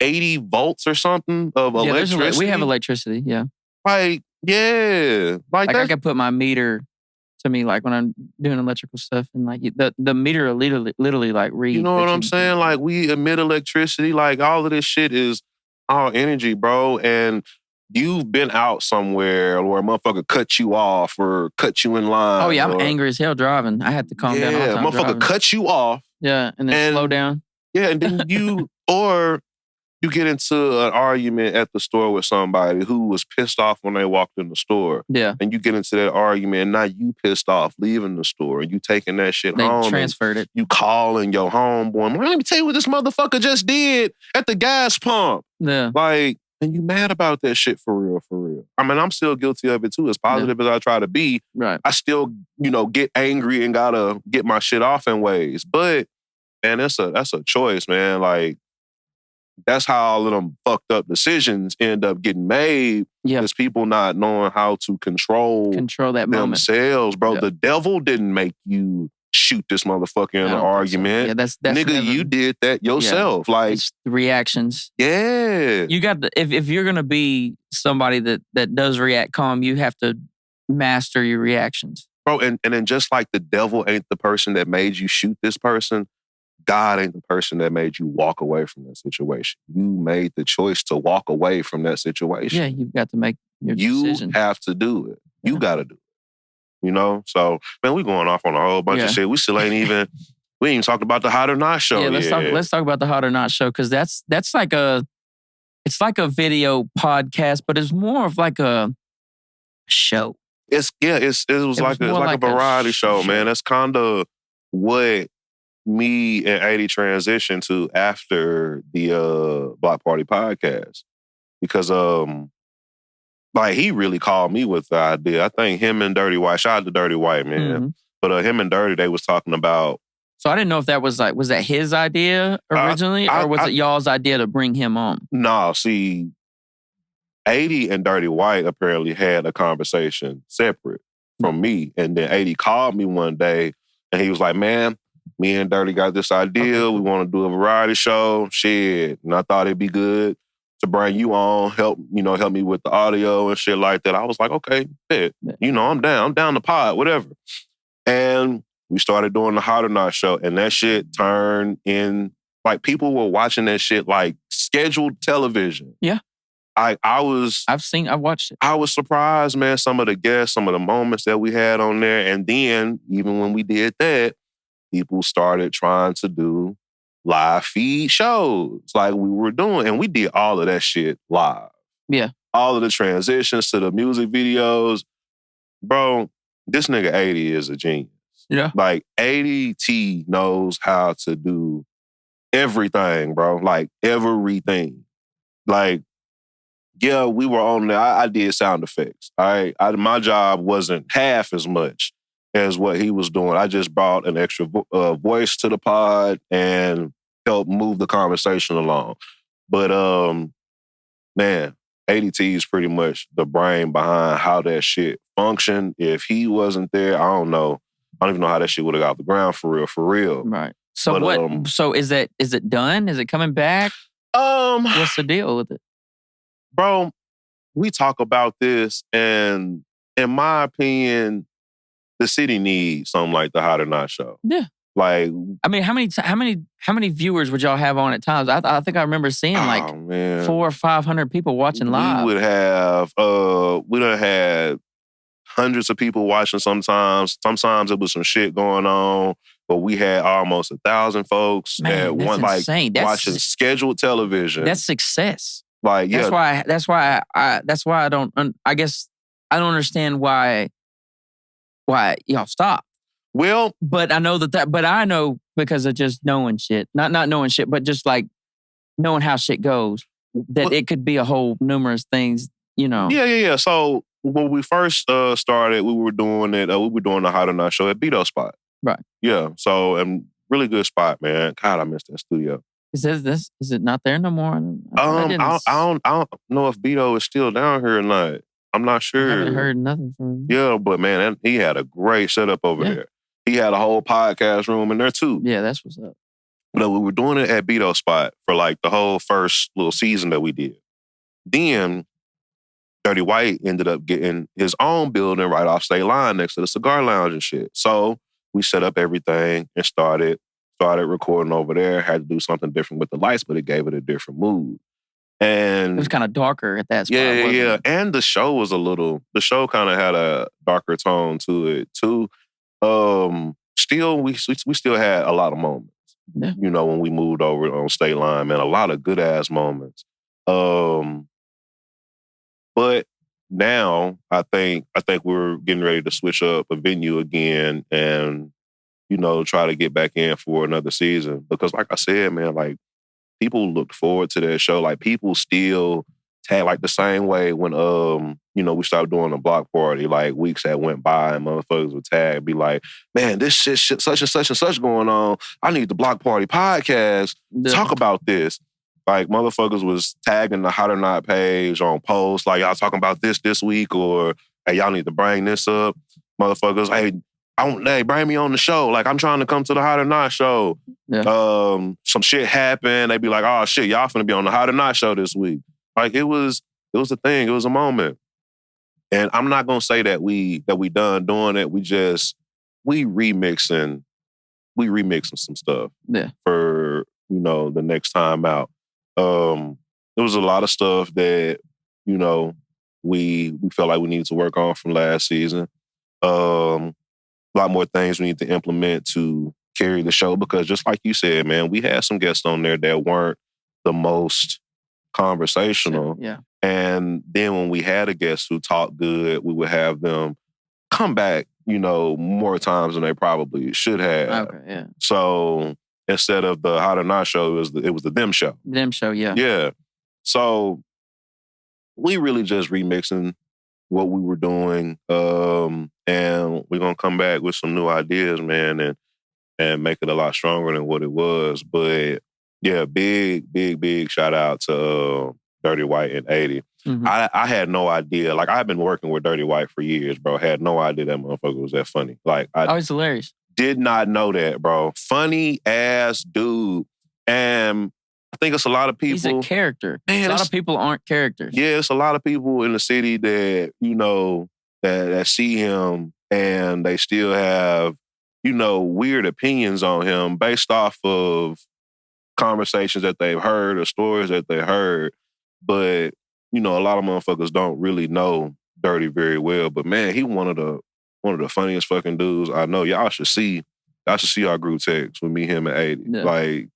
80 volts or something of electricity? We have electricity, yeah. Like, yeah. Like I can put my meter to me, like when I'm doing electrical stuff, and like the meter will literally like read. You know what I'm saying? Like, we emit electricity. Like, all of this shit is our energy, bro. And you've been out somewhere where a motherfucker cut you off or cut you in line. Oh yeah, I'm angry as hell driving. I had to calm down all the time. Yeah, motherfucker driving. cut you off. Yeah, and then slow down. Yeah, and then you you get into an argument at the store with somebody who was pissed off when they walked in the store. Yeah. And you get into that argument, and now you pissed off leaving the store, and you taking that shit home. They transferred it. You calling your homeboy, let me tell you what this motherfucker just did at the gas pump. Yeah. Like, and you mad about that shit for real, for real. I mean, I'm still guilty of it too. As positive as I try to be, right. I still, get angry and gotta get my shit off in ways. But, man, that's a choice, man. Like, that's how all of them fucked up decisions end up getting made. Yeah. Because people not knowing how to control that themselves, moment. bro. Yeah. The devil didn't make you shoot this motherfucker in an argument. So. Yeah, that's nigga, you did that yourself. Yeah. Like, it's the reactions. Yeah. You got if you're gonna be somebody that does react calm, you have to master your reactions. Bro, and then just like the devil ain't the person that made you shoot this person, God ain't the person that made you walk away from that situation. You made the choice to walk away from that situation. Yeah, you've got to make your decision. You have to do it. You got to do it. So, man, we going off on a whole bunch of shit. We still ain't even, we ain't even talked about the Hot or Not show. Yeah, let's talk about the Hot or Not show, because that's like it's like a video podcast, but it's more of like a show. It was like a variety show, man. That's kind of what me and 80 transitioned to after the Bloc Party Podcast. Because like he really called me with the idea. I think him and Dirty White, shout out to Dirty White, man. But him and Dirty, they was talking about. So I didn't know if that was was that his idea originally, or was it y'all's idea to bring him on? No, see, 80 and Dirty White apparently had a conversation separate from me. And then 80 called me one day and he was like, man, me and Dirty got this idea. We want to do a variety show. Shit. And I thought it'd be good to bring you on, help me with the audio and shit like that. I was like, okay, bet. I'm down. I'm down the pod, whatever. And we started doing the Hot or Not show. And that shit turned in, like, people were watching that shit like scheduled television. Yeah. I've watched it. I was surprised, man, some of the guests, some of the moments that we had on there. And then, even when we did that, people started trying to do live feed shows like we were doing. And we did all of that shit live. Yeah. All of the transitions to the music videos. Bro, this nigga 80 is a genius. Yeah. Like, 80T knows how to do everything, bro. Like, everything. Like, yeah, we were on there. I did sound effects. All right. My job wasn't half as much as what he was doing. I just brought an extra voice to the pod and helped move the conversation along. But, man, 80T is pretty much the brain behind how that shit functioned. If he wasn't there, I don't know. I don't even know how that shit would have got off the ground for real. Right. So but, so is it done? Is it coming back? What's the deal with it? Bro, we talk about this, and in my opinion, the city needs something like the Hot or Not show. Yeah. Like, I mean, how many viewers would y'all have on at times? I think I remember seeing like 400 or 500 people watching live. We would have we done had hundreds of people watching sometimes. Sometimes it was some shit going on, but we had almost 1,000 folks at one, like, watching scheduled television. That's success. Like, yeah. That's why I don't. I guess I don't understand why y'all stop. Well, but I know but I know because of just knowing shit, not knowing shit, but just like knowing how shit goes. That it could be a whole numerous things, Yeah. So when we first started, we were doing it. We were doing the Hot or Not show at Beto Spot. Right. Yeah. So, really good spot, man. God, I missed that studio. Is it not there no more? I don't know if Beto is still down here or not. I'm not sure. I haven't heard nothing from him. Yeah, but man, he had a great setup over there. He had a whole podcast room in there too. Yeah, that's what's up. But we were doing it at Beto Spot for like the whole first little season that we did. Then Dirty White ended up getting his own building right off State Line next to the cigar lounge and shit. So we set up everything and started recording over there. Had to do something different with the lights, but it gave it a different mood. And it was kind of darker at that spot. Yeah. And the show kind of had a darker tone to it too. Still, we still had a lot of moments. Yeah. When we moved over on State Line, man, a lot of good ass moments. But now I think we're getting ready to switch up a venue again and try to get back in for another season. Because like I said, man, like, people looked forward to that show. Like, people still tag, like, the same way when, we started doing the Bloc Party, like, weeks that went by and motherfuckers would tag, be like, man, this shit such and such and such going on. I need the Bloc Party podcast. Talk about this. Like, motherfuckers was tagging the Hot or Not page on posts, like, y'all talking about this week, or, hey, y'all need to bring this up. Motherfuckers, hey, bring me on the show. Like, I'm trying to come to the Hot or Not show. Yeah. Some shit happened. They be like, oh shit, y'all finna be on the Hot or Not show this week. Like, it was a thing. It was a moment. And I'm not gonna say that we done doing it. We remixing some stuff. Yeah. For the next time out. There was a lot of stuff that we felt like we needed to work on from last season. A lot more things we need to implement to carry the show because just like you said, man, we had some guests on there that weren't the most conversational. Yeah. And then when we had a guest who talked good, we would have them come back, more times than they probably should have. Okay, yeah. So instead of the Hot or Not show, it was the Them show. Them show, yeah. Yeah. So we really just remixing what we were doing. And we're going to come back with some new ideas, man, and make it a lot stronger than what it was. But yeah, big shout out to Dirty White and 80. Mm-hmm. I had no idea. Like, I've been working with Dirty White for years, bro. Had no idea that motherfucker was that funny. Like, it's hilarious. Did not know that, bro. Funny ass dude. And I think it's a lot of people. He's a character. Man, a lot of people aren't characters. Yeah, it's a lot of people in the city that, that see him and they still have, weird opinions on him based off of conversations that they've heard or stories that they heard. But, a lot of motherfuckers don't really know Dirty very well. But man, he one of the funniest fucking dudes I know. Y'all should see our group text with me, him, and 80. Yeah. Like,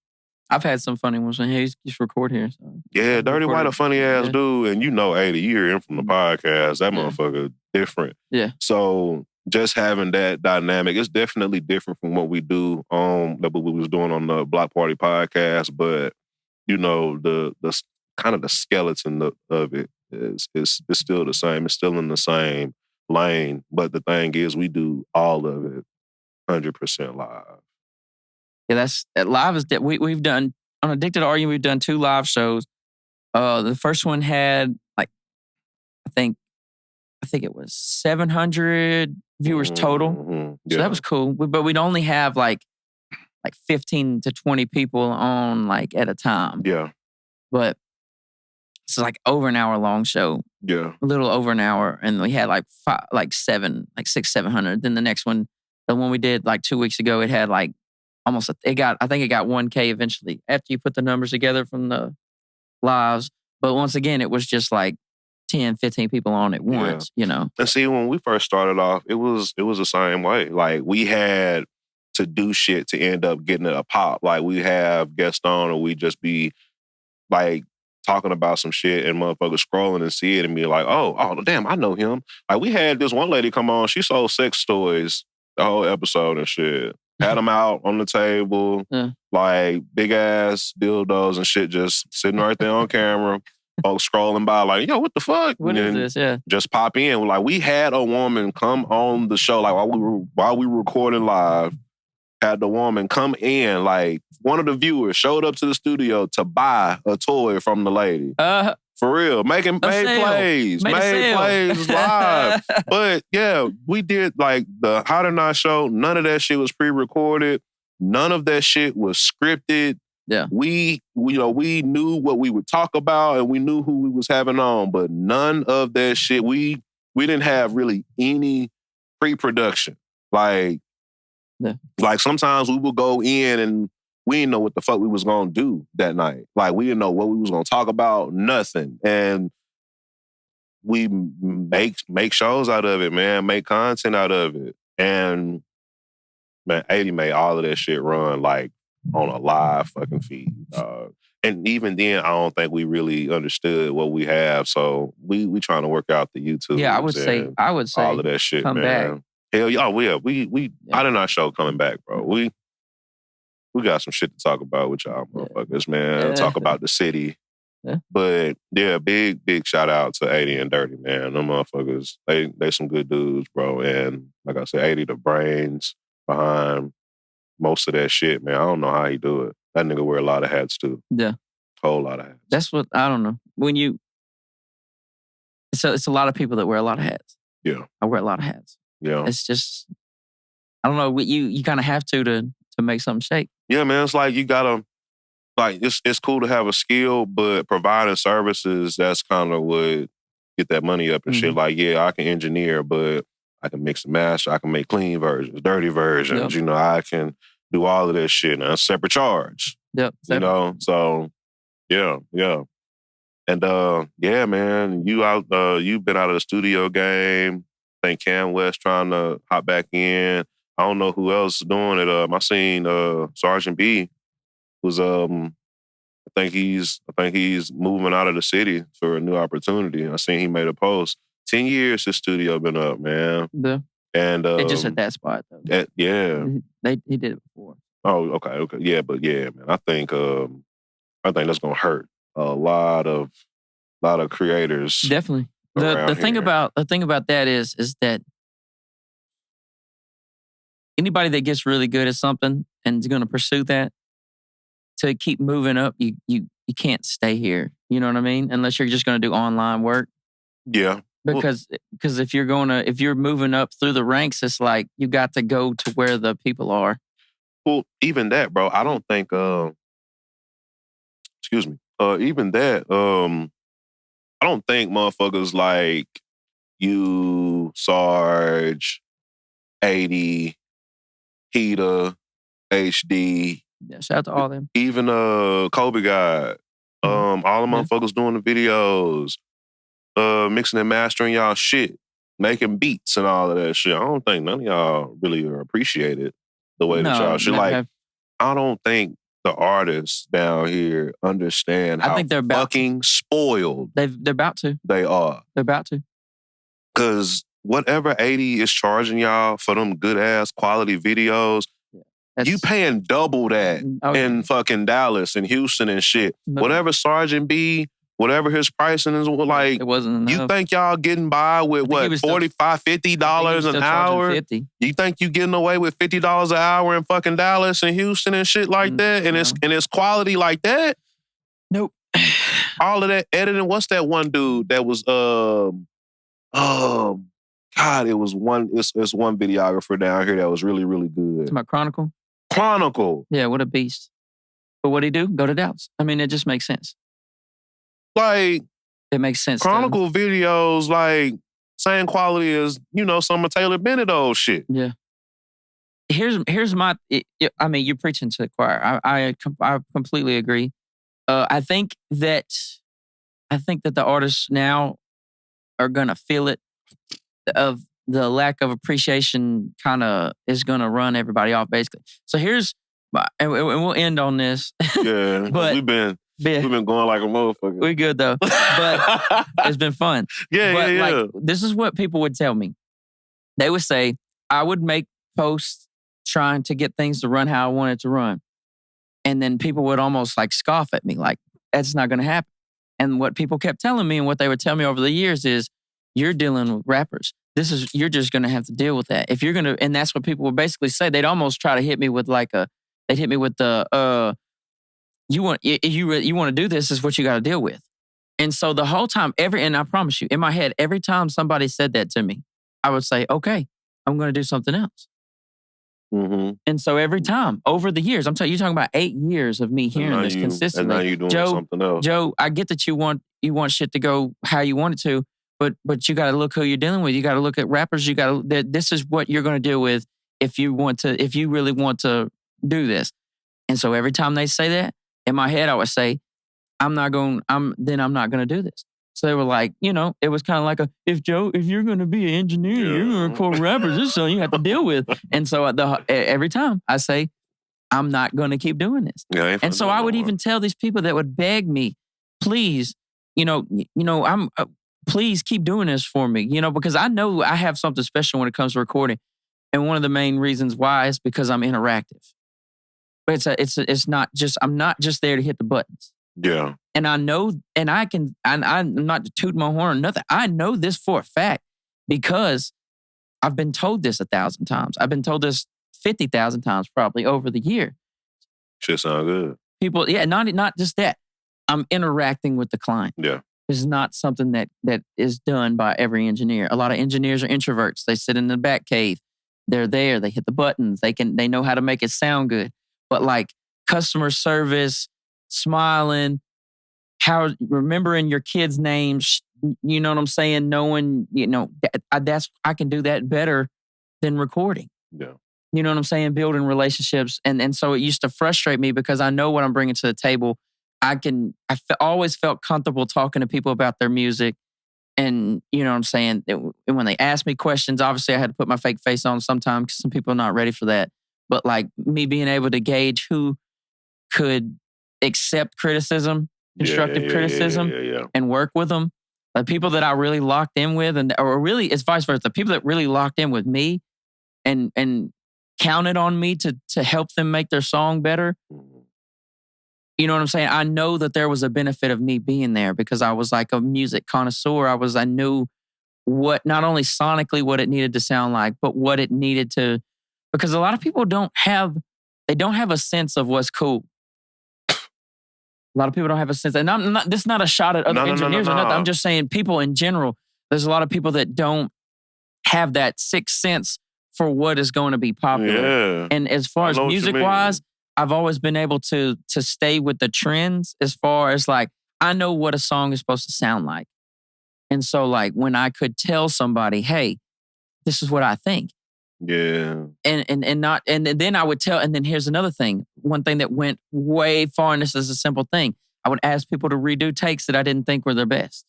I've had some funny ones, and he's just record here. So. Yeah, Dirty White a funny ass dude, and 80, you hear him from the podcast. That motherfucker different. Yeah. So just having that dynamic, it's definitely different from what we do that we was doing on the Bloc Party Podcast. But the kind of the skeleton of it is still the same. It's still in the same lane. But the thing is, we do all of it 100% live. Yeah, live is that we've done on Addicted to Arguing. We've done 2 live shows. The first one had I think it was 700 viewers total. Mm-hmm. Yeah. So that was cool. But we'd only have like 15 to 20 people on at a time. Yeah. But it's like over an hour long show. Yeah. A little over an hour, and we had 700. Then the next one, the one we did 2 weeks ago, it had I think it got 1K eventually after you put the numbers together from the lives. But once again, it was just 10, 15 people on at once, And see, when we first started off, it was the same way. We had to do shit to end up getting it a pop. We have guests on, or we just be talking about some shit and motherfuckers scrolling and see it and be like, oh, damn, I know him. We had this one lady come on, she sold sex toys the whole episode and shit. Had them out on the table, big ass dildos and shit just sitting right there on camera. Folks scrolling by yo, what the fuck? What is this? Yeah. Just pop in. We had a woman come on the show, while we were recording live, had the woman come in, one of the viewers showed up to the studio to buy a toy from the lady. For real. Made plays live. But yeah, we did the Hot or Not show. None of that shit was pre-recorded. None of that shit was scripted. Yeah. We knew what we would talk about and we knew who we was having on, but none of that shit, we didn't have really any pre-production. Sometimes we would go in and we didn't know what the fuck we was gonna do that night. We didn't know what we was gonna talk about, nothing. And we make shows out of it, man, make content out of it. And man, 80 made all of that shit run on a live fucking feed. And even then, I don't think we really understood what we have. So we trying to work out the YouTube. Yeah, I would say all of that shit, come man. Back. Hell yeah, we I did not show coming back, bro. We got some shit to talk about with y'all motherfuckers, man. Talk about the city. Yeah. But yeah, big shout out to 80 and Dirty, man. Them motherfuckers, they some good dudes, bro. And like I said, 80 the brains behind most of that shit, man. I don't know how he do it. That nigga wear a lot of hats too. Yeah. Whole lot of hats. That's what, I don't know. It's a lot of people that wear a lot of hats. Yeah. I wear a lot of hats. Yeah. It's just, I don't know, you kind of have to make something shake. Yeah, man. It's you gotta, it's cool to have a skill, but providing services, that's kind of what get that money up and shit. I can engineer, but I can mix and master. I can make clean versions, dirty versions. Yep. I can do all of that shit. Now, separate charge. Yep. So yeah. And yeah, man, you've been out of the studio game. I think Cam West trying to hop back in. I don't know who else is doing it. I seen Sergeant B, who's I think he's moving out of the city for a new opportunity. I seen he made a post. 10 years his studio been up, man. Yeah. And they just at that spot though. Yeah. He did it before. Oh, okay. Yeah, but yeah, man. I think that's gonna hurt a lot of creators. Definitely. The thing about that is that anybody that gets really good at something and is gonna pursue that, to keep moving up, you can't stay here. You know what I mean? Unless you're just gonna do online work. Yeah. Because if you're moving up through the ranks, it's like you got to go to where the people are. Well, even that, bro, I don't think even that, I don't think motherfuckers like you, Sarge, 80, Heater, HD. Yeah, shout out to all them. Even Kobe God. All the motherfuckers doing the videos, mixing and mastering y'all shit, making beats and all of that shit. I don't think none of y'all really appreciate it the way that y'all should. Like, I don't think the artists down here understand how fucking spoiled they're about to. They are. They're about to. Because whatever 80 is charging y'all for them good-ass quality videos, you paying double that in fucking Dallas and Houston and shit. No. Whatever Sergeant B, whatever his pricing is, like, it wasn't enough. You think y'all getting by with what, $45, $50 an hour? 50. You think you getting away with $50 an hour in fucking Dallas and Houston and shit like that? And it's quality like that? Nope. All of that editing. What's that one dude that was God, it was one. It's one videographer down here that was really, really good. It's my Chronicle. Yeah, what a beast. But what'd he do? Go to Dallas. I mean, it just makes sense. Like, it makes sense. Chronicle videos, like, same quality as, some of Taylor Bennett old shit. Yeah. Here's my. I mean, you're preaching to the choir. I completely agree. I think that the artists now are gonna feel it. Of the lack of appreciation, kind of is gonna run everybody off, basically. So and we'll end on this. Yeah, but we've been going like a motherfucker. We're good though, but it's been fun. Yeah. Like, this is what people would tell me. They would say I would make posts trying to get things to run how I want it to run, and then people would almost like scoff at me, like that's not gonna happen. And what people kept telling me, and what they would tell me over the years is, you're dealing with rappers. You're just gonna have to deal with that. If you're gonna, and that's what people would basically say. They'd almost try to hit me with you want to do this, is what you got to deal with. And so the whole time, and I promise you, in my head, every time somebody said that to me, I would say, okay, I'm gonna do something else. Mm-hmm. And so every time, over the years, you're talking about 8 years of me hearing this consistently. And now you're doing something else. Joe, I get that you want shit to go how you want it to. But you got to look who you're dealing with. You got to look at rappers. This is what you're going to deal with if you really want to do this. And so every time they say that, in my head, I would say, I'm not going to do this. So they were like, it was kind of like if you're going to be an engineer, you're going to record rappers. This is something you have to deal with. And so every time I say, I'm not going to keep doing this. Yeah, and so I would even tell these people that would beg me, please, please keep doing this for me, because I know I have something special when it comes to recording. And one of the main reasons why is because I'm interactive. But it's not just, I'm not just there to hit the buttons. Yeah. And I know, and I'm not to toot my horn or nothing. I know this for a fact because I've been told this 1,000 times. I've been told this 50,000 times probably over the year. Shit sound good. People, yeah, not just that. I'm interacting with the client. Yeah. Is not something that is done by every engineer. A lot of engineers are introverts. They sit in the back cave. They're there. They hit the buttons. They know how to make it sound good. But like customer service, smiling, remembering your kids' names, you know what I'm saying? Knowing, I can do that better than recording. Yeah. You know what I'm saying? Building relationships. And so it used to frustrate me because I know what I'm bringing to the table. I always felt comfortable talking to people about their music. And you know what I'm saying? And when they asked me questions, obviously I had to put my fake face on sometimes because some people are not ready for that. But like me being able to gauge who could accept criticism, constructive criticism, and work with them. The people that I really locked in with, or really it's vice versa. The people that really locked in with me and counted on me to help them make their song better. You know what I'm saying? I know that there was a benefit of me being there because I was like a music connoisseur. I knew what, not only sonically what it needed to sound like, but what it needed to, because a lot of people don't have a sense of what's cool. A lot of people don't have a sense. And this is not a shot at other engineers or nothing. I'm just saying people in general, there's a lot of people that don't have that sixth sense for what is going to be popular. Yeah. And as far as music-wise, I've always been able to stay with the trends as far as like, I know what a song is supposed to sound like. And so like when I could tell somebody, hey, this is what I think. Yeah. And then I would tell, and then here's another thing. One thing that went way far, and this is a simple thing. I would ask people to redo takes that I didn't think were their best.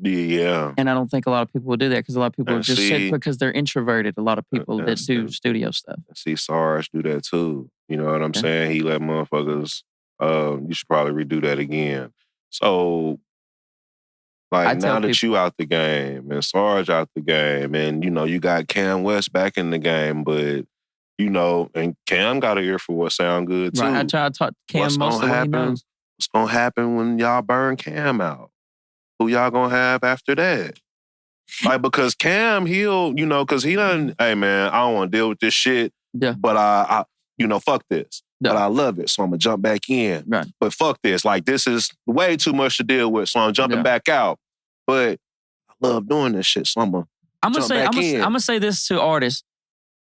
Yeah. And I don't think a lot of people will do that because a lot of people are just sit because they're introverted. A lot of people that do studio stuff. See Sarge do that too. You know what I'm saying? He let motherfuckers, you should probably redo that again. So, like now that you out the game and Sarge out the game and, you know, you got Cam West back in the game, but, you know, and Cam got an ear for what sound good too. Right, I try to talk to Cam most of what he knows. What's going to happen when y'all burn Cam out? Who y'all gonna have after that? Like, because Cam, he'll, you know, because he done, hey man, I don't want to deal with this shit. Yeah. But I you know, fuck this. Yeah. But I love it, so I'm gonna jump back in. Right. But fuck this. Like, this is way too much to deal with, so I'm jumping back out. But I love doing this shit, so I'm gonna say this to artists.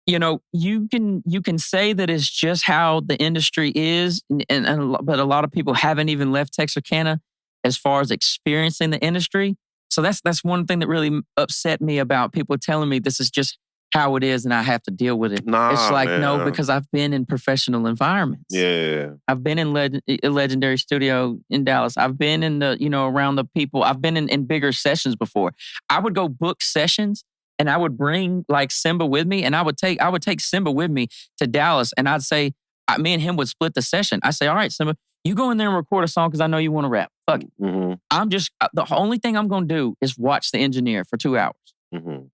You know, you can say that it's just how the industry is, but a lot of people haven't even left Texarkana as far as experiencing the industry. So that's one thing that really upset me about people telling me this is just how it is and I have to deal with it. It's like, man. No, because I've been in professional environments. Yeah. I've been in a legendary studio in Dallas. I've been in the, you know, around the people. I've been in bigger sessions before. I would go book sessions and I would bring like Simba with me and I would take Simba with me to Dallas and I'd say, me and him would split the session. I say, all right, Simba, you go in there and record a song because I know you want to rap. Fuck it. Mm-hmm. The only thing I'm going to do is watch the engineer for 2 hours. Mm-hmm.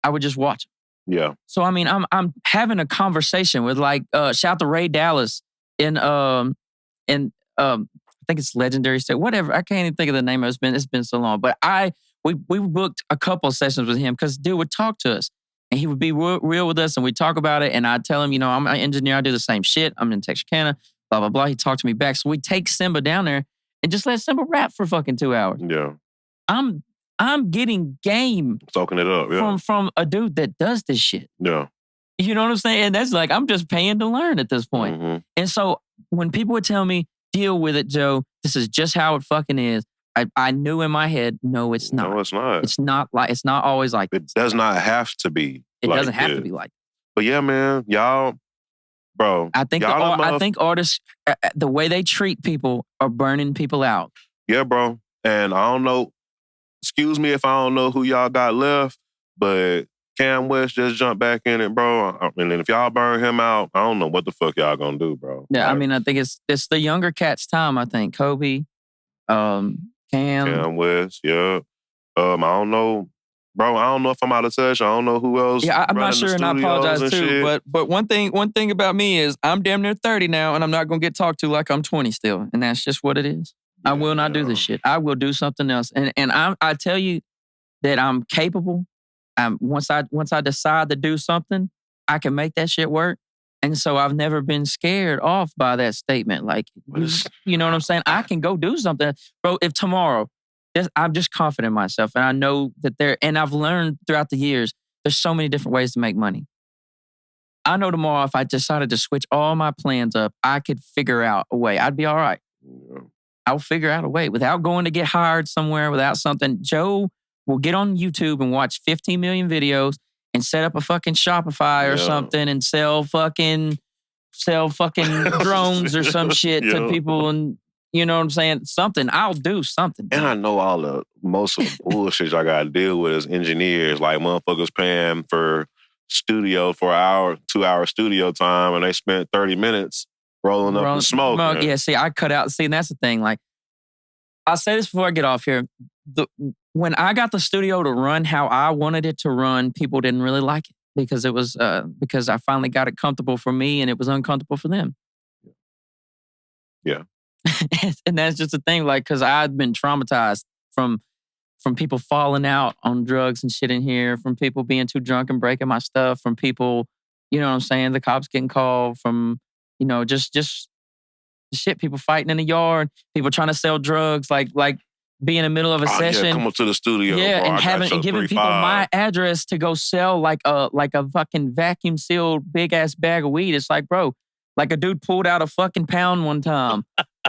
I would just watch him. Yeah. So, I mean, I'm having a conversation with like, shout to Ray Dallas in I think it's Legendary State, whatever. I can't even think of the name of it. It's been so long. But we booked a couple of sessions with him because dude would talk to us. And he would be real with us and we'd talk about it. And I'd tell him, you know, I'm an engineer. I do the same shit. I'm in Texarkana, blah, blah, blah. He'd talk to me back. So we'd take Simba down there and just let Simba rap for fucking 2 hours. Yeah. I'm getting game. Soaking it up, yeah. From a dude that does this shit. Yeah. You know what I'm saying? And that's like, I'm just paying to learn at this point. Mm-hmm. And so when people would tell me, deal with it, Joe, this is just how it fucking is. I knew in my head, no, it's not. No, it's not. It's not always like it. Does not have to be. It doesn't have to be like that. But yeah, man, y'all, bro. I think artists, the way they treat people are burning people out. Yeah, bro. And I don't know, excuse me if I don't know who y'all got left, but Cam West just jumped back in it, bro. And then if y'all burn him out, I don't know what the fuck y'all gonna do, bro. Yeah, like, I mean, I think it's the younger cats' time, I think. Kobe, Cam West, yeah. I don't know. Bro, I don't know if I'm out of touch. I don't know who else. Yeah, I'm not sure, and I apologize too. Shit. But one thing about me is I'm damn near 30 now, and I'm not gonna get talked to like I'm 20 still, and that's just what it is. Yeah, I will not do this shit. I will do something else, and I tell you that I'm capable. Once I decide to do something, I can make that shit work, and so I've never been scared off by that statement. Like, you know what I'm saying? I can go do something, bro. If tomorrow. I'm just confident in myself. And I know that and I've learned throughout the years, there's so many different ways to make money. I know tomorrow, if I decided to switch all my plans up, I could figure out a way. I'd be all right. Yeah. I'll figure out a way without going to get hired somewhere, without something. Joe will get on YouTube and watch 15 million videos and set up a fucking Shopify or something and sell fucking drones or some shit to people and you know what I'm saying? Something. I'll do something. And I know most of the bullshit I got to deal with as engineers. Like motherfuckers paying for studio for an hour, 2 hour studio time, and they spent 30 minutes rolling up the smoke. Yeah, see, I cut out. See, and that's the thing. Like, I'll say this before I get off here. When I got the studio to run how I wanted it to run, people didn't really like it. because it was because I finally got it comfortable for me and it was uncomfortable for them. Yeah. And that's just the thing, like, because I've been traumatized from people falling out on drugs and shit in here, from people being too drunk and breaking my stuff, from people, you know what I'm saying, the cops getting called, from, you know, just shit, people fighting in the yard, people trying to sell drugs, like be in the middle of a session. Yeah, come up to the studio. Yeah, bro, and giving people my address to go sell like a fucking vacuum sealed big ass bag of weed. It's like, bro, like a dude pulled out a fucking pound one time,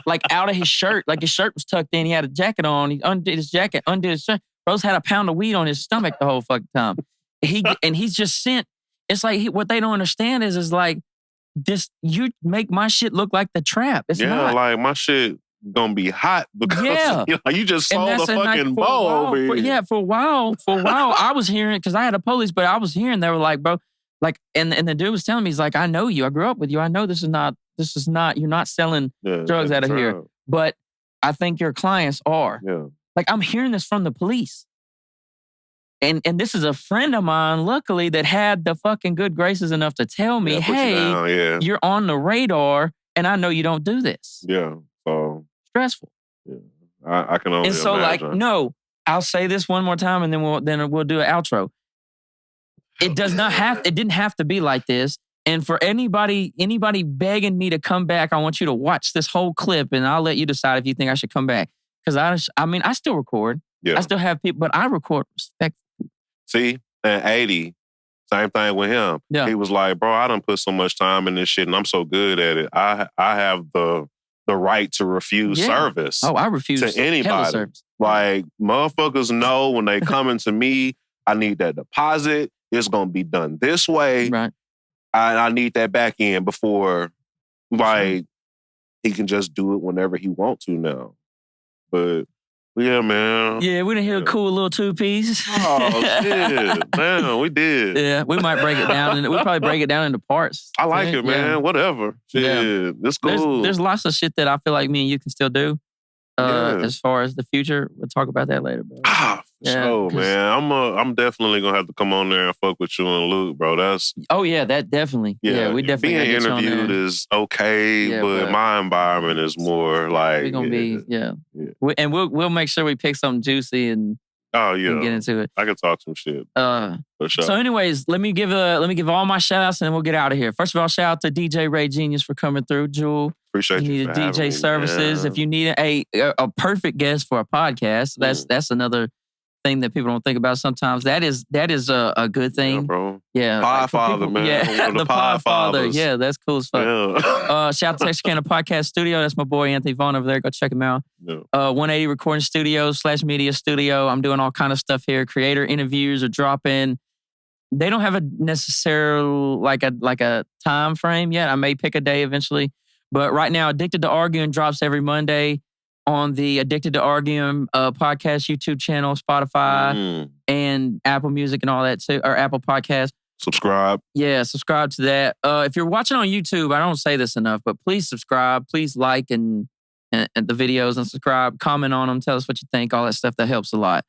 like out of his shirt. Like his shirt was tucked in. He had a jacket on. He undid his jacket, undid his shirt. Bro's had a pound of weed on his stomach the whole fucking time. He's just sent. It's like what they don't understand is like this. You make my shit look like the trap. It's not. Like my shit gonna be hot because you just sold a fucking bow over here. For a while, I was hearing, because I had a police, but I was hearing they were like, bro, like, and the dude was telling me, he's like, I know you, I grew up with you, I know this is not, you're not selling drugs out of here, but I think your clients are. Yeah. Like, I'm hearing this from the police. And this is a friend of mine, luckily, that had the fucking good graces enough to tell me, hey, you're on the radar, and I know you don't do this. Yeah. So stressful. Yeah. I can only And so, imagine. like, no, I'll say this one more time, and then we'll do an outro. It didn't have to be like this. And for anybody begging me to come back, I want you to watch this whole clip, and I'll let you decide if you think I should come back. Because I still record. Yeah. I still have people, but I record respectfully. See, and 80, same thing with him. Yeah. He was like, bro, I done put so much time in this shit, and I'm so good at it. I have the right to refuse service. Oh, I refuse to anybody. Service. Like, motherfuckers know when they coming to me, I need that deposit. It's going to be done this way. Right. I need that back end before, like, he can just do it whenever he want to now. But, yeah, man. Yeah, we done hit a cool little two-piece. Oh, shit. Man, we did. Yeah, we might break it down. We'll probably break it down into parts. I like it, man. Yeah. Whatever. Shit. Yeah. It's cool. There's lots of shit that I feel like me and you can still do. As far as the future, we'll talk about that later, bro. For sure, man. I'm definitely gonna have to come on there and fuck with you and Luke, bro. That definitely. Yeah, we definitely being interviewed is okay, but my environment is more like we're gonna be and we'll make sure we pick something juicy and get into it. I can talk some shit. For sure. So, anyways, let me give all my shout outs and then we'll get out of here. First of all, shout out to DJ for coming through. Jewel. Appreciate you. If you need DJ services, if you need a perfect guest for a podcast, that's another thing that people don't think about sometimes. That is a good thing. Yeah, bro. Yeah. Podfather, man. Yeah, the Podfather. Yeah, that's cool as fuck. Yeah. Shout out to Texarkana Podcast Studio. That's my boy Anthony Vaughn over there. Go check him out. Yeah. 180 Recording Studio / Media Studio. I'm doing all kind of stuff here. Creator interviews are dropping. They don't have a necessary like a time frame yet. I may pick a day eventually. But right now, Addicted to Arguing drops every Monday on the Addicted to Arguing podcast YouTube channel, Spotify, and Apple Music and all that too, or Apple Podcast. Subscribe. Yeah, subscribe to that. If you're watching on YouTube, I don't say this enough, but please subscribe. Please like and the videos and subscribe. Comment on them. Tell us what you think. All that stuff, that helps a lot.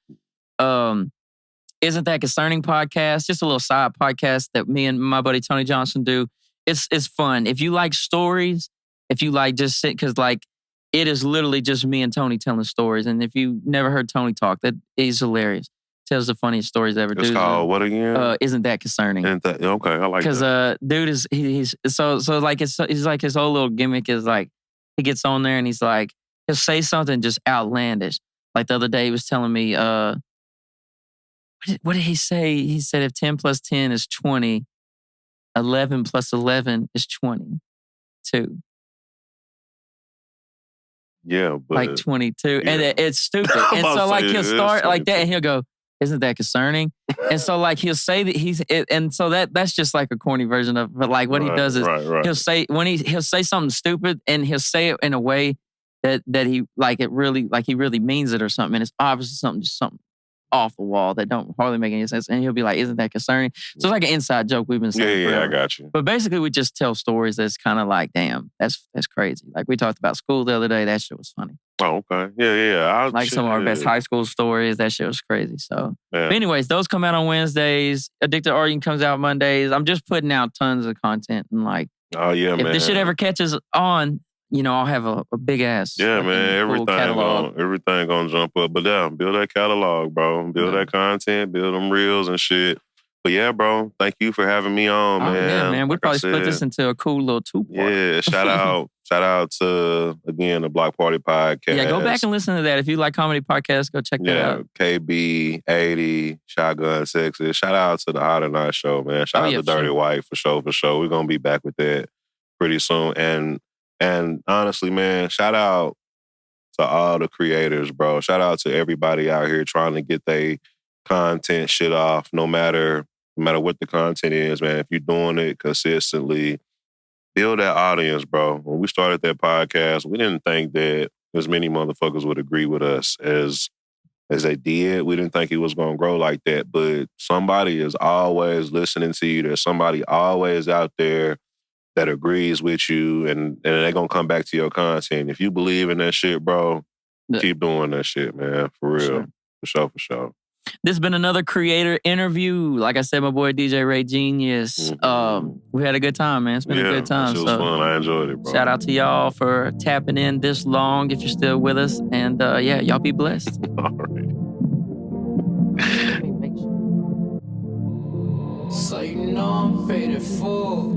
Isn't That Concerning podcast? Just a little side podcast that me and my buddy Tony Johnson do. It's fun. If you like stories, if you like just sit, because like it is literally just me and Tony telling stories. And if you never heard Tony talk, that is hilarious. Tells the funniest stories ever. It's called what again? Isn't That Concerning? Okay, I like that. Because dude is he's so like he's like his whole little gimmick is like he gets on there and he's like he'll say something just outlandish. Like the other day he was telling me what did he say? He said if 10 plus 10 is 20, 11 plus 11 is 22. Yeah, but like 22. And it's stupid. And so like he'll start like that and he'll go, isn't that concerning? And so like he'll say that and so that's just like a corny version of, but like what he does is he'll say he'll say something stupid and he'll say it in a way that he like it really like he really means it or something. And it's obviously something off the wall that don't hardly make any sense. And he'll be like, isn't that concerning? So it's like an inside joke we've been saying forever. I got you. But basically, we just tell stories that's kind of like, damn, that's crazy. Like we talked about school the other day. That shit was funny. Oh, okay. Yeah. Like some of our best high school stories. That shit was crazy. So, But anyways, those come out on Wednesdays. Addicted Arguing comes out Mondays. I'm just putting out tons of content and like, man. If this shit ever catches on, I'll have a big ass. Yeah, man. Everything gonna jump up. But yeah, build that catalog, bro. Build that content. Build them reels and shit. But yeah, bro, thank you for having me on, man. Yeah, man. We'd probably split this into a cool little 2-part. Yeah, shout out to, again, the Bloc Party Podcast. Yeah, go back and listen to that. If you like comedy podcasts, go check that out. KB, 80, Shotgun Sexes. Shout out to the Hot or Not Show, man. Shout out to Dirty White, for sure. We're going to be back with that pretty soon. And honestly, man, shout out to all the creators, bro. Shout out to everybody out here trying to get their content shit off, no matter what the content is, man. If you're doing it consistently, build that audience, bro. When we started that podcast, we didn't think that as many motherfuckers would agree with us as they did. We didn't think it was going to grow like that, but somebody is always listening to you. There's somebody always out there that agrees with you, and they're going to come back to your content. If you believe in that shit, bro, keep doing that shit, man. For real. For sure. This has been another creator interview. Like I said, my boy DjRayGenius. We had a good time, man. It's been a good time. It was fun. I enjoyed it, bro. Shout out to y'all for tapping in this long if you're still with us. And y'all be blessed. All right. So I'm paid it full.